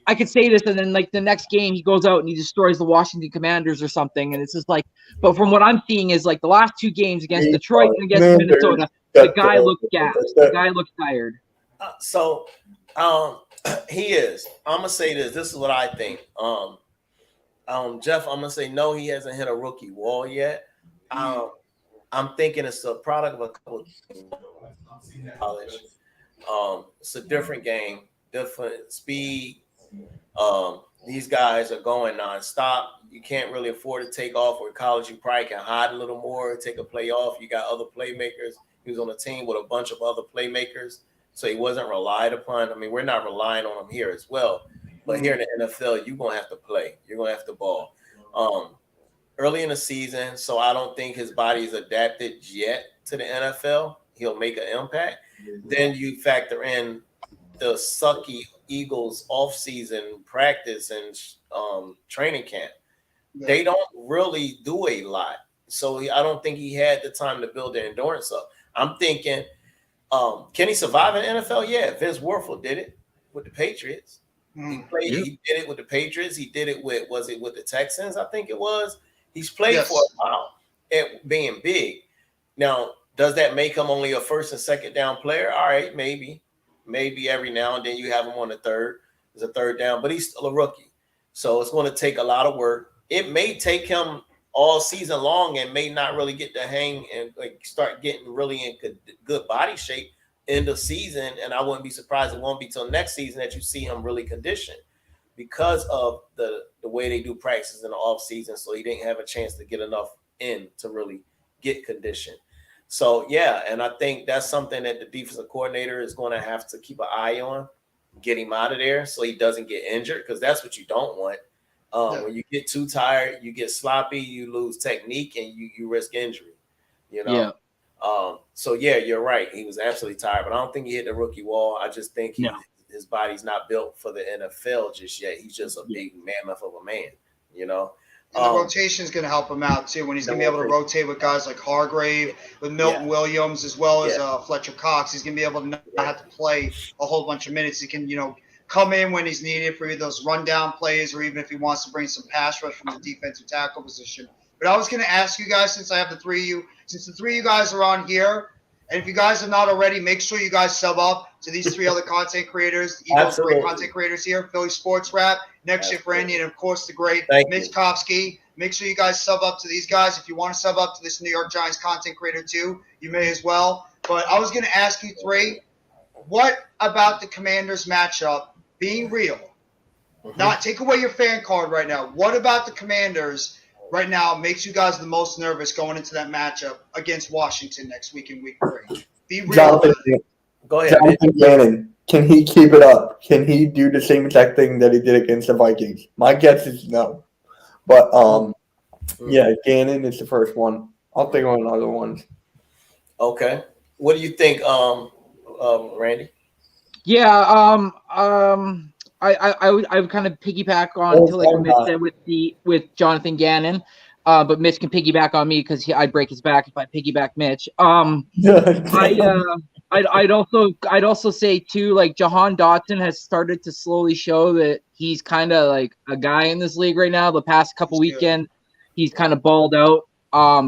I could say this and then like the next game he goes out and he destroys the Washington Commanders or something. And it's just like, but from what I'm seeing is like the last 2 games against Detroit and against Minnesota, the guy looked gassed. The guy looked tired. He is. I'm gonna say this. This is what I think. Jeff, I'm gonna say no. He hasn't hit a rookie wall yet. I'm thinking it's a product of a couple of college. It's a different game, different speed. These guys are going nonstop. You can't really afford to take off. With college, you probably can hide a little more, take a play off. You got other playmakers. He was on a team with a bunch of other playmakers. So he wasn't relied upon. I mean, we're not relying on him here as well. But here in the NFL, you're going to have to play. You're going to have to ball. Early in the season, so I don't think his body's adapted yet to the NFL. He'll make an impact. Then you factor in the sucky Eagles off-season practice and training camp. They don't really do a lot. So I don't think he had the time to build the endurance up. I'm thinking – can he survive in the NFL? Yeah, Vince Werfel did it with the Patriots. He did it with the Patriots. He did it with the Texans? I think it was. He's played for a while at being big. Now, does that make him only a first and second down player? All right, maybe every now and then you have him on the third. There's a third down, but he's still a rookie. So it's going to take a lot of work. It may take him all season long and may not really get the hang and like start getting really in good body shape in the season. And I wouldn't be surprised it won't be till next season that you see him really conditioned because of the way they do practices in the off season. So he didn't have a chance to get enough in to really get conditioned. So yeah, and I think that's something that the defensive coordinator is going to have to keep an eye on, get him out of there so he doesn't get injured because that's what you don't want. When you get too tired, you get sloppy, you lose technique, and you risk injury. You know. Yeah. So yeah, you're right. He was absolutely tired, but I don't think he hit the rookie wall. I just think his body's not built for the NFL just yet. He's just a big mammoth of a man. You know. And the rotation is going to help him out too when he's going to be able to rotate with guys like Hargrave, with Milton Williams, as well as Fletcher Cox. He's going to be able to not have to play a whole bunch of minutes. He can, come in when he's needed for those rundown plays, or even if he wants to bring some pass rush from the defensive tackle position. But I was going to ask you guys, since the three of you guys are on here, and if you guys are not already, make sure you guys sub up to these 3 other content creators, the Eagles great content creators here, Philly Sports Rap, Next Shift Randy, and of course the great Mitch Kopsky. Make sure you guys sub up to these guys. If you want to sub up to this New York Giants content creator too, you may as well. But I was going to ask you 3, what about the Commanders matchup being real? Not take away your fan card right now. What about the Commanders right now makes you guys the most nervous going into that matchup against Washington next week in Week 3? Be real. Jonathan, go ahead. Jonathan Gannon, can he keep it up? Can he do the same exact thing that he did against the Vikings? My guess is no. But yeah, Gannon is the first one. I'll think on other ones. Okay. What do you think, Randy? Yeah, I would kind of piggyback on to like Mitch said with Jonathan Gannon, but Mitch can piggyback on me because I'd break his back if I piggyback Mitch. I'd also say too, like Jahan Dotson has started to slowly show that he's kind of like a guy in this league right now. The past couple weekends, he's kind of balled out.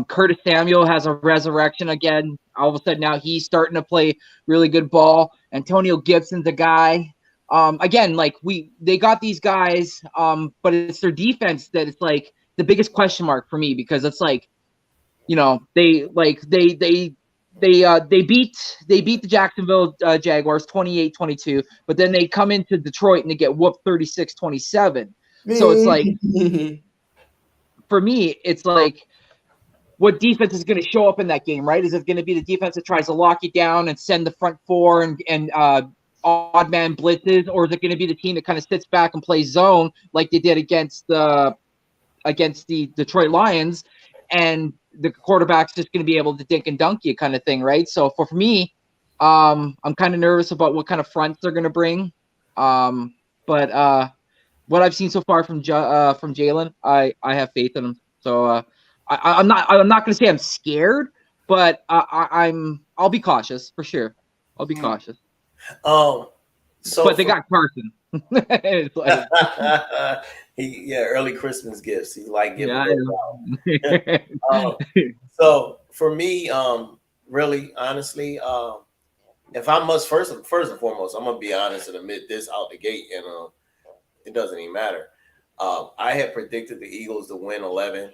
Curtis Samuel has a resurrection again. All of a sudden now he's starting to play really good ball. Antonio Gibson's a guy. Again, like they got these guys, but it's their defense that it's like the biggest question mark for me because it's like, they beat the Jacksonville Jaguars 28-22, but then they come into Detroit and they get whooped 36-27. So it's like, for me, it's like, what defense is going to show up in that game, right? Is it going to be the defense that tries to lock you down and send the front four and odd man blitzes, or is it going to be the team that kind of sits back and plays zone like they did against the Detroit Lions, and the quarterback's just going to be able to dink and dunk you, kind of thing, right? So for me, I'm kind of nervous about what kind of fronts they're going to bring, but what I've seen so far from Jalen, I have faith in him. So I'm not going to say I'm scared, but I'll be cautious for sure. I'll be cautious. So but they got Carson. It's like, early Christmas gifts. He like giving yeah, out. So for me, really honestly, if I must first and foremost, I'm gonna be honest and admit this out the gate, and it doesn't even matter. I had predicted the Eagles to win 11,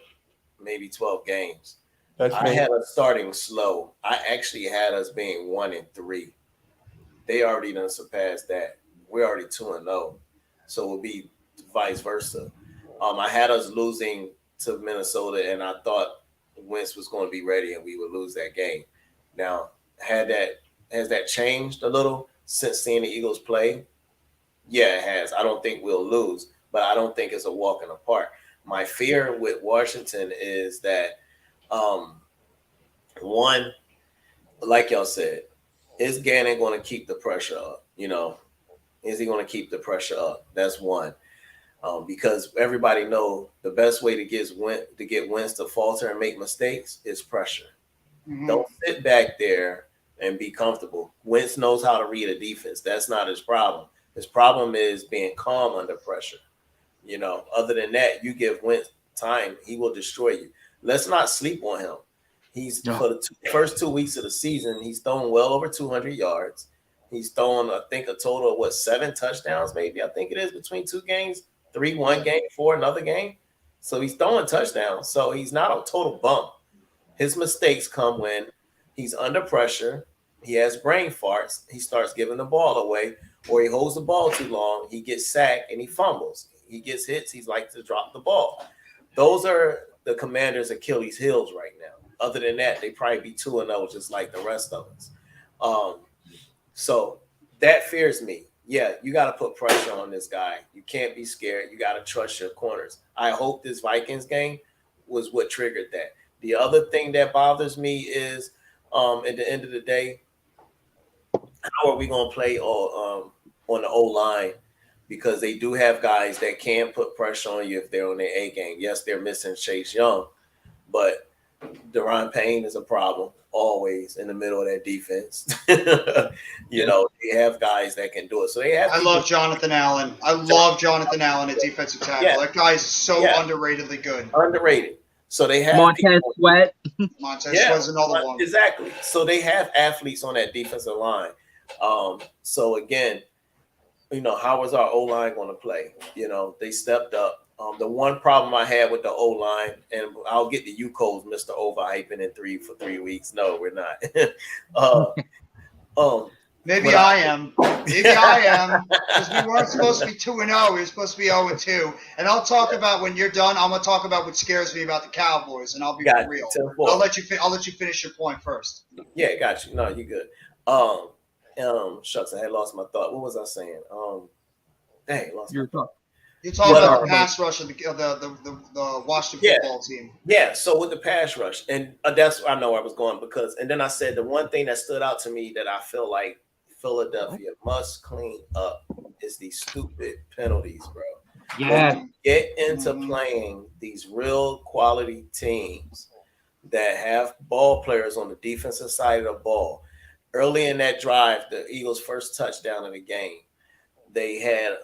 maybe 12 games. I had us starting slow. I actually had us being 1-3. They already done surpassed that. We're already 2-0, so it'll be vice versa. I had us losing to Minnesota, and I thought Wentz was going to be ready, and we would lose that game. Now, has that changed a little since seeing the Eagles play? Yeah, it has. I don't think we'll lose, but I don't think it's a walk in the park. My fear with Washington is that, one, like y'all said, is Gannon going to keep the pressure up? Is he going to keep the pressure up? That's one. Because everybody know the best way to get Wentz to falter and make mistakes is pressure. Mm-hmm. Don't sit back there and be comfortable. Wentz knows how to read a defense. That's not his problem. His problem is being calm under pressure. Other than that, you give Wentz time, he will destroy you. Let's not sleep on him. For the first 2 weeks of the season, he's thrown well over 200 yards. He's thrown, I think, a total of 7 touchdowns, maybe. I think it is between 2 games, 3 one game, 4 another game. So he's throwing touchdowns. So he's not a total bum. His mistakes come when he's under pressure. He has brain farts. He starts giving the ball away, or he holds the ball too long. He gets sacked and he fumbles. He gets hits. He's like to drop the ball. Those are the Commanders' Achilles heels right now. Other than that, they probably be 2-0 just like the rest of us. So that fears me. Yeah, you got to put pressure on this guy. You can't be scared. You got to trust your corners. I hope this Vikings game was what triggered that. The other thing that bothers me is, at the end of the day, how are we going to play on the O-line? Because they do have guys that can put pressure on you if they're on their A game. Yes, they're missing Chase Young, but Deron Payne is a problem always in the middle of that defense. They have guys that can do it. So they have. I love Jonathan Allen. I love Jonathan Allen at defensive tackle. Yeah. That guy is so underratedly good. Underrated. So they have Montez Sweat. Montez Sweat's another one. Exactly. So they have athletes on that defensive line. So again, how is our O-line going to play? They stepped up. The one problem I had with the O-line, and I'll get to you, Coles, Mr. Overhyping in 3 weeks. No, we're not. Maybe I am. Maybe I am. Because we weren't supposed to be 2-0. We were supposed to be 0-2. And I'll talk about, when you're done, I'm going to talk about what scares me about the Cowboys, and I'll be real. I'll let you finish your point first. Yeah, got you. No, you good. Shucks, I had lost my thought. What was I saying? Lost my thought. You're talking about the pass rush of the Washington football team. Yeah, so with the pass rush, and that's I know where I was going and then I said the one thing that stood out to me that I feel like Philadelphia must clean up is these stupid penalties, bro. Yeah. When you get into playing these real quality teams that have ball players on the defensive side of the ball. Early in that drive, the Eagles' first touchdown of the game, they had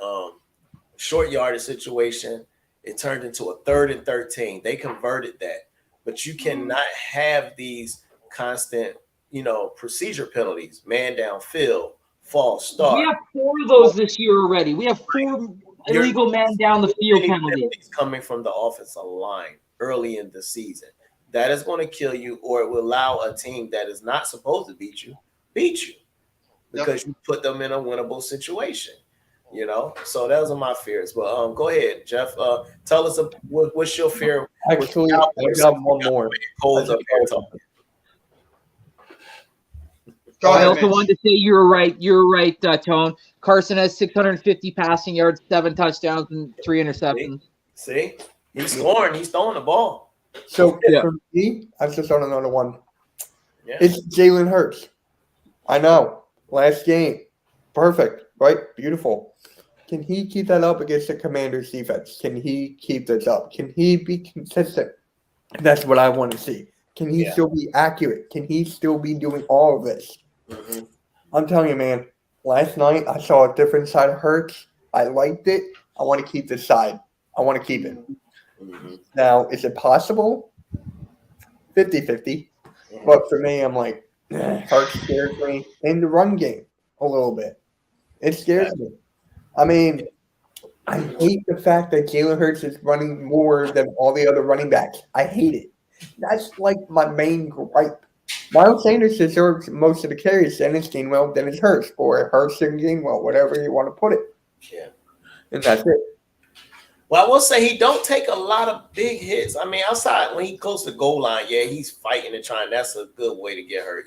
short yardage situation. It turned into a 3rd and 13. They converted that, but you cannot have these constant, procedure penalties, man downfield, false start. We have 4 of those this year already. We have 4 illegal man down the field penalties coming from the offensive line early in the season. that is going to kill you, or it will allow a team that is not supposed to beat you because you put them in a winnable situation. So those are my fears. But go ahead, Jeff. Tell us what's your fear. Actually, I got one more. Coles up here talking. I also wanted to say you were right. You're right, Tone. Carson has 650 passing yards, 7 touchdowns, and 3 interceptions. See? He's scoring. He's throwing the ball. So for me, I just on another one. Yeah. It's Jalen Hurts. I know. Last game. Perfect. Right? Beautiful. Can he keep that up against the Commanders' defense? Can he keep this up? Can he be consistent? That's what I want to see. Can he still be accurate? Can he still be doing all of this? Mm-hmm. I'm telling you, man, last night I saw a different side of Hurts. I liked it. I want to keep this side. I want to keep it. Mm-hmm. Now, is it possible? 50-50. But for me, I'm like, Hurts scares me in the run game a little bit. It scares me. I mean, I hate the fact that Jalen Hurts is running more than all the other running backs. I hate it. That's like my main gripe. Miles Sanders deserves most of the carries, then it's Gainwell, then it's Hurts, or Hurts and Gainwell, whatever you want to put it. Yeah. And that's it. Well, I will say he don't take a lot of big hits. I mean, outside when he close to the goal line, he's fighting and trying. That's a good way to get hurt,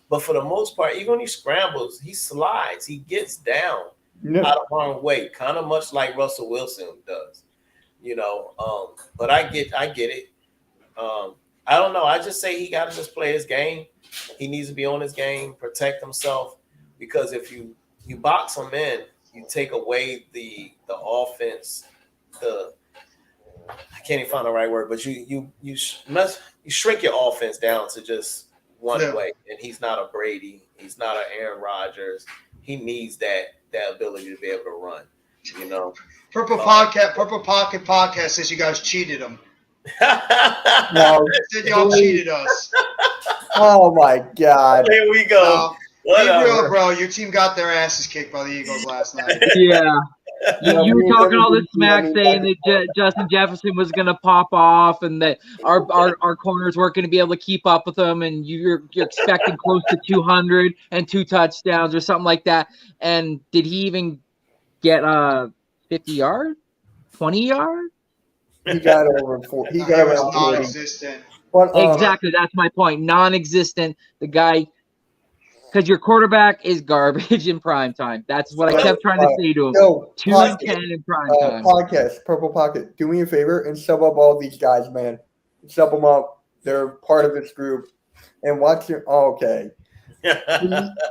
But for the most part, even when he scrambles, he slides. He gets down out of harm's way, kind of much like Russell Wilson does. But I get it. I don't know. I just say he got to just play his game. He needs to be on his game, protect himself, because if you box him in, you take away the offense. I can't even find the right word, but you shrink your offense down to just one way. And he's not a Brady. He's not an Aaron Rodgers. He needs that ability to be able to run. Purple Pocket Podcast says you guys cheated him. No, Said y'all cheated us. Oh my God! Here we go. Be real, bro. Your team got their asses kicked by the Eagles last night. Yeah. You were talking all this smack saying that Justin Jefferson was going to pop off and that our corners weren't going to be able to keep up with him, and you're expecting close to 200 and 2 touchdowns or something like that. And did he even get 50 yards, 20 yards? He got over 4. He got over non-existent. Exactly, that's my point. Non-existent. The guy. Because your quarterback is garbage in prime time. That's what I kept trying to say to him. 2-10 in prime time. Purple Pocket, do me a favor and sub up all these guys, man. Sub them up. They're part of this group. And watch your. Oh, okay.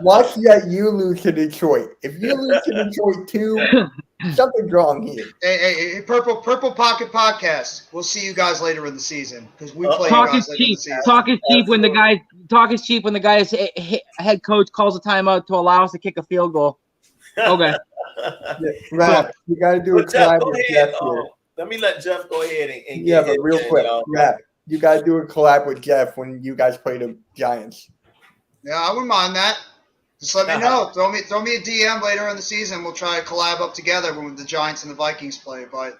Watch that you lose to Detroit. If you lose to Detroit too, something's wrong here. Hey, Purple Pocket Podcast. We'll see you guys later in the season because we play you guys later in the season. Talk is cheap when the guy's head coach calls a timeout to allow us to kick a field goal. Okay. Rap, you got to do a collab with Jeff here. Let me let Jeff go ahead and but real quick, Rap, you got to do a collab with Jeff when you guys play the Giants. Yeah, I wouldn't mind that. Just let me know. Throw me a DM later in the season. We'll try to collab up together when the Giants and the Vikings play. But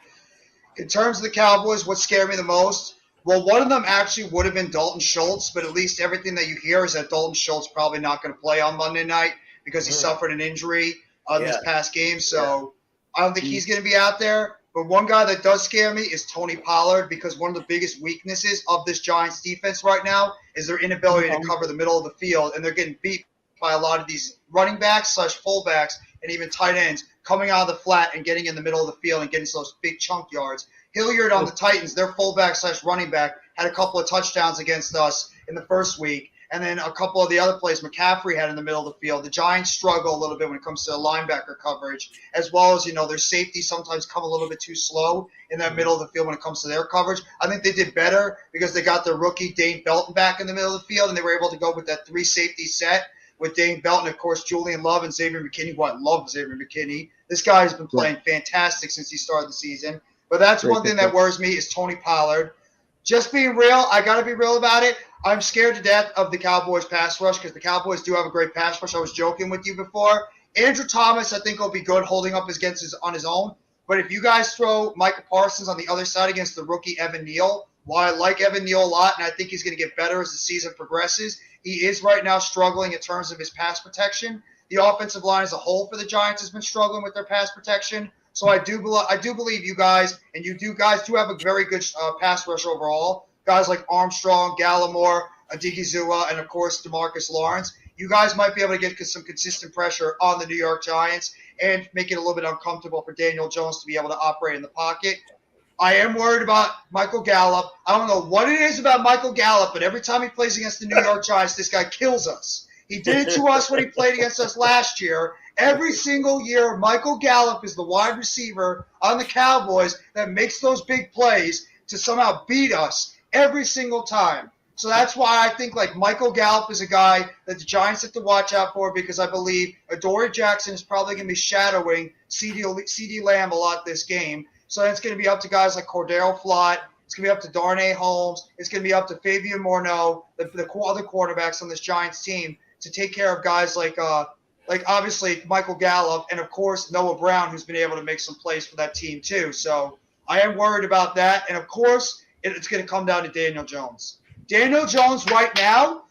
in terms of the Cowboys, what scared me the most? Well, one of them actually would have been Dalton Schultz, but at least everything that you hear is that Dalton Schultz probably not going to play on Monday night because he suffered an injury this past game. So I don't think he's going to be out there. But one guy that does scare me is Tony Pollard because one of the biggest weaknesses of this Giants defense right now is their inability to cover the middle of the field, and they're getting beat by a lot of these running backs / fullbacks and even tight ends coming out of the flat and getting in the middle of the field and getting those big chunk yards. Hilliard on the Titans, their fullback / running back, had a couple of touchdowns against us in the first week. And then a couple of the other plays McCaffrey had in the middle of the field. The Giants struggle a little bit when it comes to the linebacker coverage, as well as, their safety sometimes come a little bit too slow in that middle of the field when it comes to their coverage. I think they did better because they got their rookie Dane Belton back in the middle of the field, and they were able to go with that 3-safety set with Dane Belton, of course, Julian Love and Xavier McKinney. Well, I love Xavier McKinney. This guy has been playing fantastic since he started the season. But that's one thing that worries me is Tony Pollard. Just being real, I got to be real about it. I'm scared to death of the Cowboys pass rush because the Cowboys do have a great pass rush. I was joking with you before. Andrew Thomas, I think, will be good holding up on his own. But if you guys throw Micah Parsons on the other side against the rookie Evan Neal, while I like Evan Neal a lot, and I think he's going to get better as the season progresses, he is right now struggling in terms of his pass protection. The offensive line as a whole for the Giants has been struggling with their pass protection. So I do believe you guys, and guys do have a very good pass rush overall. Guys like Armstrong, Gallimore, Adigizua, and of course DeMarcus Lawrence. You guys might be able to get some consistent pressure on the New York Giants and make it a little bit uncomfortable for Daniel Jones to be able to operate in the pocket. I am worried about Michael Gallup. I don't know what it is about Michael Gallup, but every time he plays against the New York Giants, this guy kills us. He did it to us when he played against us last year. Every single year, Michael Gallup is the wide receiver on the Cowboys that makes those big plays to somehow beat us every single time. So that's why I think like Michael Gallup is a guy that the Giants have to watch out for, because I believe Adoree Jackson is probably going to be shadowing CeeDee Lamb a lot this game. So it's going to be up to guys like Cordero Flott. It's going to be up to Darnay Holmes. It's going to be up to Fabian Morneau, the other quarterbacks on this Giants team, to take care of guys like obviously Michael Gallup and, of course, Noah Brown, who's been able to make some plays for that team too. So I am worried about that. And, of course, it's going to come down to Daniel Jones. Daniel Jones right now,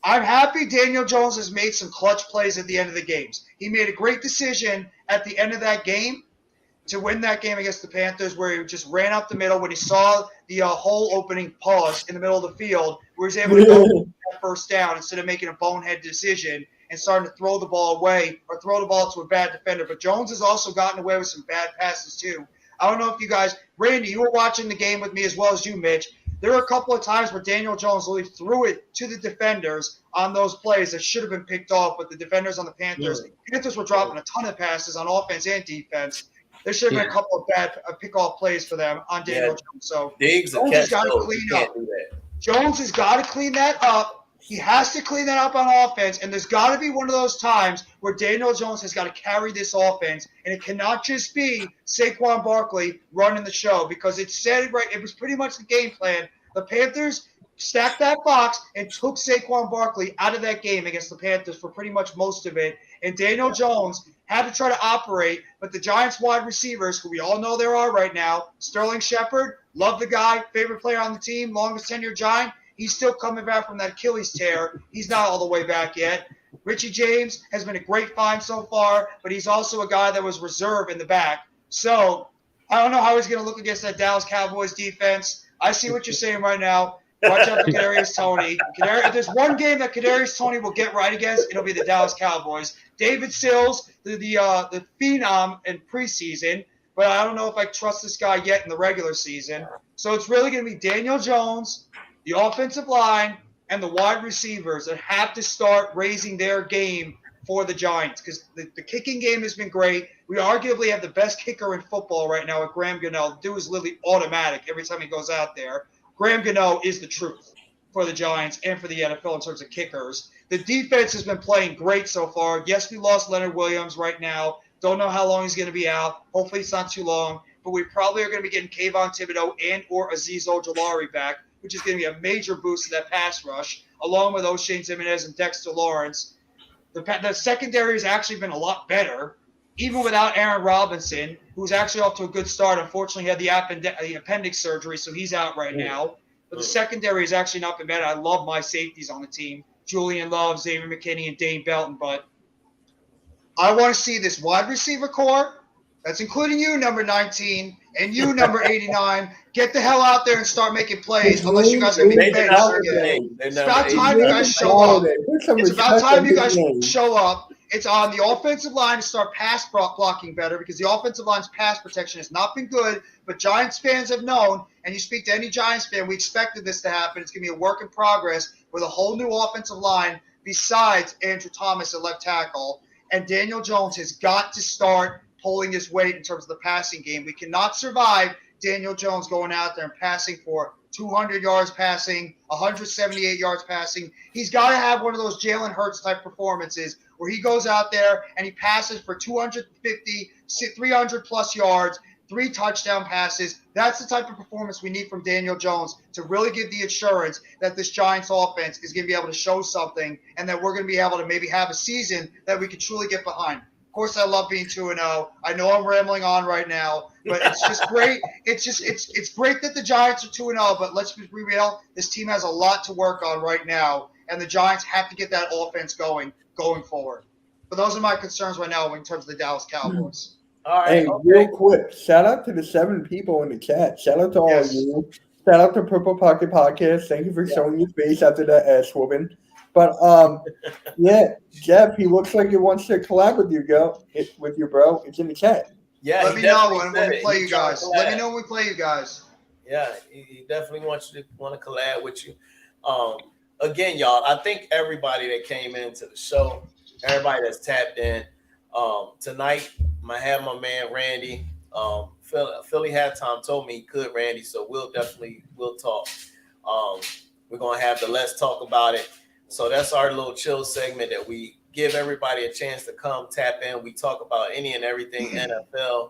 I'm happy Daniel Jones has made some clutch plays at the end of the games. He made a great decision at the end of that game to win that game against the Panthers, where he just ran up the middle when he saw the hole opening pause in the middle of the field, where he was able to go that first down instead of making a bonehead decision and starting to throw the ball away or throw the ball to a bad defender. But Jones has also gotten away with some bad passes too. I don't know if you guys – Randy, you were watching the game with me as well as you, Mitch. There were a couple of times where Daniel Jones really threw it to the defenders on those plays that should have been picked off, but the defenders on the Panthers – Panthers were dropping a ton of passes on offense and defense. There should have been a couple of bad pick-off plays for them on Daniel Jones. So Diggs Jones has got to clean up. Jones has got to clean that up. He has to clean that up on offense, and there's got to be one of those times where Daniel Jones has got to carry this offense, and it cannot just be Saquon Barkley running the show, because it said right. It was pretty much the game plan. The Panthers stacked that box and took Saquon Barkley out of that game against the Panthers for pretty much most of it, and Daniel Jones had to try to operate, but the Giants wide receivers, who we all know there are right now, Sterling Shepard, love the guy, favorite player on the team, longest tenured Giant. He's still coming back from that Achilles tear. He's not all the way back yet. Richie James has been a great find so far, but he's also a guy that was reserved in the back. So I don't know how he's going to look against that Dallas Cowboys defense. I see what you're saying right now. Watch out for Kadarius Toney. If there's one game that Kadarius Toney will get right against, it'll be the Dallas Cowboys. David Sills, the phenom in preseason, but I don't know if I trust this guy yet in the regular season. So it's really going to be Daniel Jones, the offensive line, and the wide receivers that have to start raising their game for the Giants, because the kicking game has been great. We arguably have the best kicker in football right now with Graham Gano. The dude is literally automatic every time he goes out there. Graham Gano is the truth for the Giants and for the NFL in terms of kickers. The defense has been playing great so far. Yes, we lost Leonard Williams right now. Don't know how long he's going to be out. Hopefully it's not too long. But we probably are going to be getting Kayvon Thibodeau and or Azeez Ojulari back, which is going to be a major boost to that pass rush, along with O'Shane Ximines and Dexter Lawrence. The secondary has actually been a lot better, even without Aaron Robinson, who's actually off to a good start. Unfortunately, he had the appendix surgery, so he's out right now. But the secondary has actually not been bad. I love my safeties on the team, Julian Love, Xavier McKinney, and Dane Belton. But I want to see this wide receiver core, that's including you, number 19, and you, number 89, get the hell out there and start making plays, unless you guys are going to be benched again. It's about time you guys show up. It's about time you guys show up. It's on the offensive line to start pass blocking better, because the offensive line's pass protection has not been good, but Giants fans have known, and you speak to any Giants fan, we expected this to happen. It's going to be a work in progress with a whole new offensive line besides Andrew Thomas at left tackle, and Daniel Jones has got to start pulling his weight in terms of the passing game. We cannot survive Daniel Jones going out there and passing for 200 yards passing, 178 yards passing. He's got to have one of those Jalen Hurts type performances where he goes out there and he passes for 250, 300 plus yards, 3 touchdown passes. That's the type of performance we need from Daniel Jones to really give the assurance that this Giants offense is going to be able to show something, and that we're going to be able to maybe have a season that we can truly get behind. course, I love being 2-0. I know I'm rambling on right now, but it's just great. It's great that the Giants are 2-0, but let's be real. This team has a lot to work on right now, and the Giants have to get that offense going forward. But those are my concerns right now in terms of the Dallas Cowboys. All right. Hey, real quick, shout out to the 7 people in the chat. Shout out to all of you. Shout out to Purple Pocket Podcast. Thank you for showing your face after that ass whooping. But yeah, Jeff, he looks like he wants to collab with you, with you, bro. It's in the chat. Yeah, let me know when we play you guys. Let me know when we play you guys. Yeah, he definitely want to collab with you. Again, y'all, I think everybody that came into the show, everybody that's tapped in tonight, I have my man Randy. Philly Halftime told me he could, Randy, so we'll talk. We're gonna have the Let's Talk About It. So that's our little chill segment that we give everybody a chance to come tap in. We talk about any and everything NFL,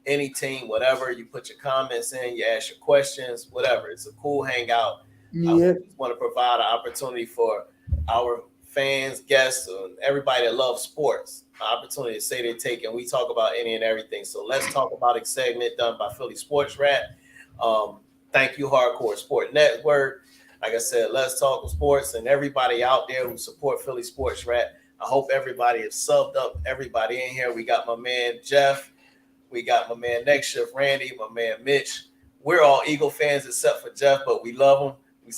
any team, whatever. You put your comments in, you ask your questions, whatever. It's a cool hangout. Yeah. I just want to provide an opportunity for our fans, guests, and everybody that loves sports, an opportunity to say their take, and we talk about any and everything. So Let's Talk About It segment done by Philly Sports Rap. Thank you, Hardcore Sport Network. Like I said, Let's Talk Sports, and everybody out there who support Philly Sports Rap. I hope everybody has subbed up everybody in here. We got my man Jeff. We got my man Next Shift Randy, my man Mitch. We're all Eagle fans except for Jeff, but we love him.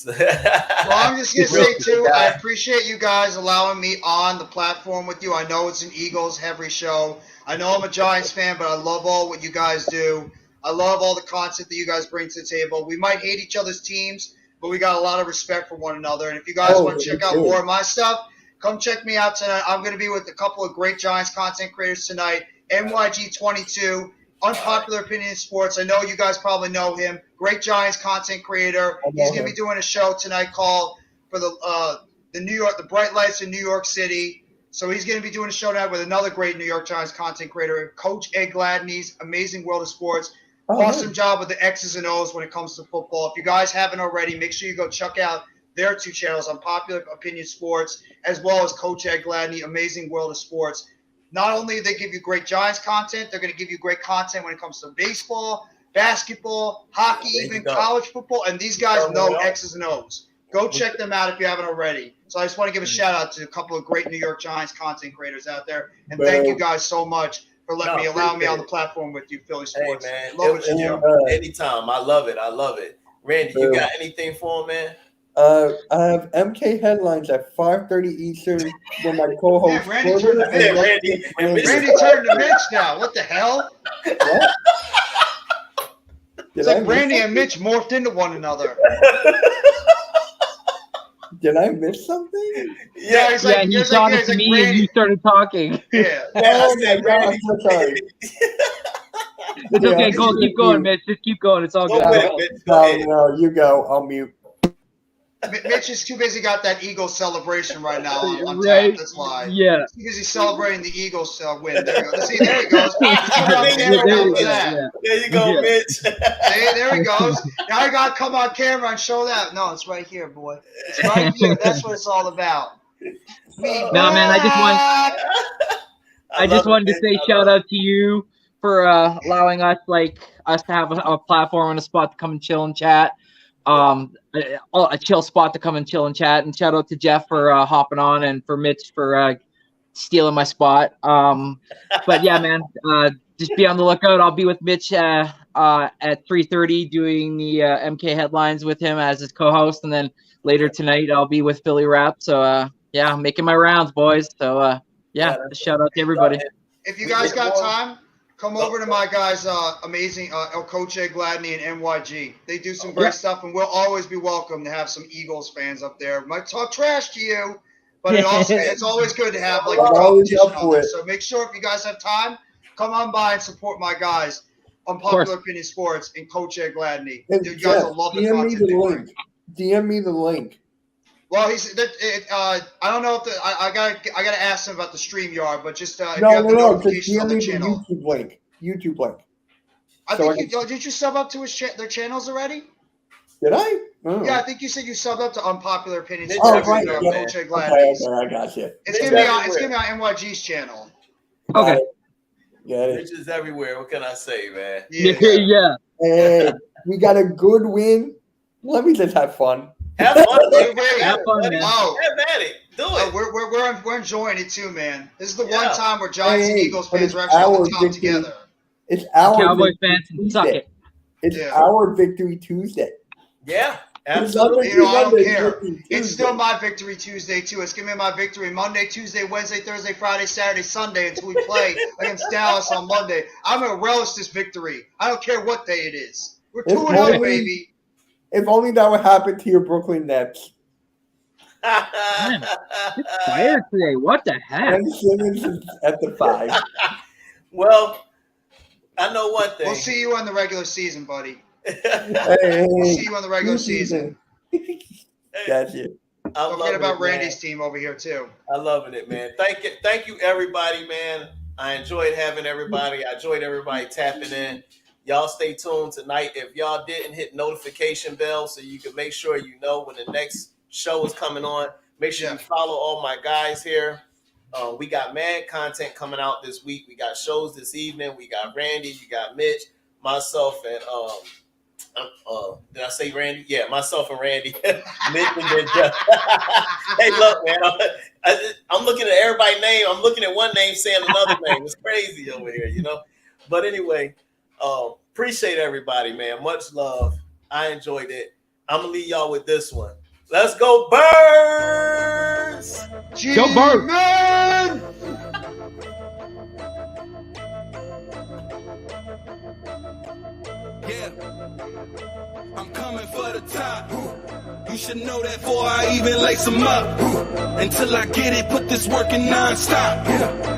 Well, I'm just going to say, too, I appreciate you guys allowing me on the platform with you. I know it's an Eagles heavy show. I know I'm a Giants fan, but I love all what you guys do. I love all the content that you guys bring to the table. We might hate each other's teams, but we got a lot of respect for one another. And if you guys want to check out more of my stuff, come check me out tonight. I'm going to be with a couple of great Giants content creators tonight. NYG22, Unpopular Opinion in Sports. I know you guys probably know him. Great Giants content creator. He's going to be doing a show tonight called for the Bright Lights in New York City. So he's going to be doing a show tonight with another great New York Giants content creator, Coach Ed Gladney's Amazing World of Sports. Awesome job with the X's and O's when it comes to football. If you guys haven't already, make sure you go check out their 2 channels, Unpopular Opinion Sports, as well as Coach Ed Gladney, Amazing World of Sports. Not only do they give you great Giants content, they're going to give you great content when it comes to baseball, basketball, hockey, even college football. And these guys know X's and O's. Go check them out if you haven't already. So I just want to give a shout out to a couple of great New York Giants content creators out there. And thank you guys so much for allowing me on the platform with you, Philly Sports. Hey, man. Love what you do. Anytime. I love it. Randy, you got anything for him, man? I have MK headlines at 5:30 Eastern with my co-host. Randy turned to Mitch. Randy turned to Mitch now. What the hell? What? It's like Randy and Mitch morphed into one another. Did I miss something? Yeah, he's like, he saw it to me and you started talking. Yeah. Oh my God, I'm so sorry. It's okay. Keep going, Mitch. Just keep going. It's all good. No, you go. I'll mute. Mitch is too busy got that Eagles celebration right now on tap. That's why. Yeah. Because he's celebrating the Eagles win. There you go. See, there he goes. There you go, Mitch. See, there he goes. Now I got to come on camera and show that. No, it's right here, boy. It's right here. That's what it's all about. No, man, I just wanted to say shout out to you for allowing us to have a platform and a spot to come and chill and chat. A chill spot to come and chill and chat, and shout out to Jeff for hopping on, and for Mitch for stealing my spot. But yeah, man, just be on the lookout. I'll be with Mitch at 3:30 doing the MK headlines with him as his co-host, and then later tonight I'll be with Philly Rap. So yeah, I'm making my rounds, boys. So yeah, shout out to everybody. If you guys got time, come over to my guys, amazing Coach Ed Gladney and NYG. They do some great stuff, and we'll always be welcome to have some Eagles fans up there. Might talk trash to you, but it's always good to have a competition on there. So make sure if you guys have time, come on by and support my guys on Popular Opinion Sports and Coach Ed Gladney. You guys will love the content. DM me the link. Well, I don't know if I gotta ask him about the StreamYard, but just if you No, have the notifications on the just channel. YouTube link. I think did you sub up to their channels already? Did I? Oh. Yeah, I think you said you subbed up to Unpopular Opinions. Oh, right. Okay, I got you. It's gonna be on NYG's channel. Okay. Yeah. Riches everywhere. What can I say, man? Yeah. Hey, we got a good win. Let me just have fun. Have fun. Wait. Have fun, man. Oh, Have at it. Do it. we're enjoying it too, man. This is the Yeah. one time where Giants and Hey, Eagles but fans it's are actually on our the top victory. together. It's our Cowboy Victory fans can suck Tuesday. it. It's Yeah. our Victory Tuesday. Yeah, It's absolutely. You know, I don't Monday, care. Victory It's Tuesday. still my Victory Tuesday too. It's gonna be my victory Monday, Tuesday, Wednesday, Thursday, Friday, Saturday, Sunday until we play against Dallas on Monday. I'm gonna relish this victory. I don't care what day it is. We're If 2-0, only- baby. If only that would happen to your Brooklyn Nets. It's fired today. What the heck? Ben Simmons is at the 5. Well, I know one thing. We'll see you in the regular season, buddy. Hey, We'll see you in the regular season. That's it. I'm Don't forget loving about it, man. Randy's team over here too. I'm loving it, man. Thank you, everybody, man. I enjoyed having everybody. I enjoyed everybody tapping in. Y'all stay tuned tonight. If y'all didn't hit notification bell so you can make sure you know when the next show is coming on, make sure you follow all my guys here. We got mad content coming out this week. We got shows this evening. We got Randy, you got Mitch, myself, and did I say Randy? Yeah, myself and Randy. Mitch and then Jeff. Hey, look, man, I'm looking at everybody's name. I'm looking at one name saying another name. It's crazy over here, you know. But anyway, appreciate everybody, man. Much love. I enjoyed it. I'm gonna leave y'all with this one. Let's go, Birds! Go Birds! Man! Yeah, I'm coming for the top. You should know that before I even lace them up. Until I get it, put this work in non-stop.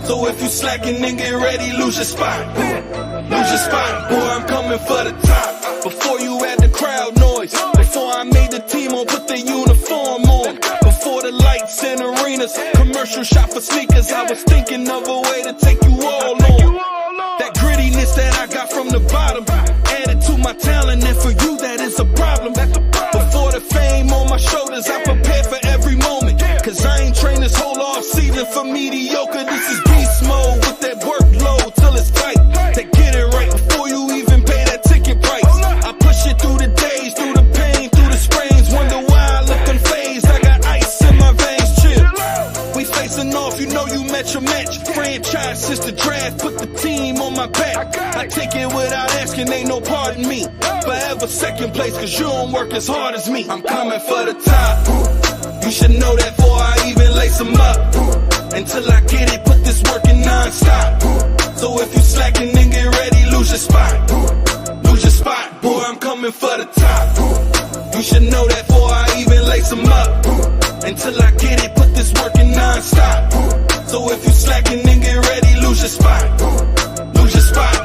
So if you slacking, then get ready, lose your spot. Lose your spot, boy, I'm coming for the top. Before you had the crowd noise, before I made the team on, put the uniform on. Before the lights and arenas, commercial shop for sneakers, I was thinking of a way to take you all on. That grittiness that I got from the bottom, added to my talent, and for you that is a problem. Before the fame on my shoulders, I prepared for every moment. Cause I ain't trained this whole off season for mediocre. This is beast mode with that workload till it's tight. They get it right before you even pay that ticket price. I push it through the days, through the pain, through the sprains. Wonder why I look unfazed. I got ice in my veins, chill. We facing off, you know you met your match. Franchise since the draft, put the team on my back. I take it without asking, ain't no pardon me. Forever second place, cause you don't work as hard as me. I'm coming for the top. You should know that before I even lace them up. Until I get it, put this work in non-stop. So if you slacking, then get ready, lose your spot. Lose your spot, boy, I'm coming for the top. You should know that before I even lace them up. Until I get it, put this work in non-stop. So if you slacking, then get ready, lose your spot. Lose your spot.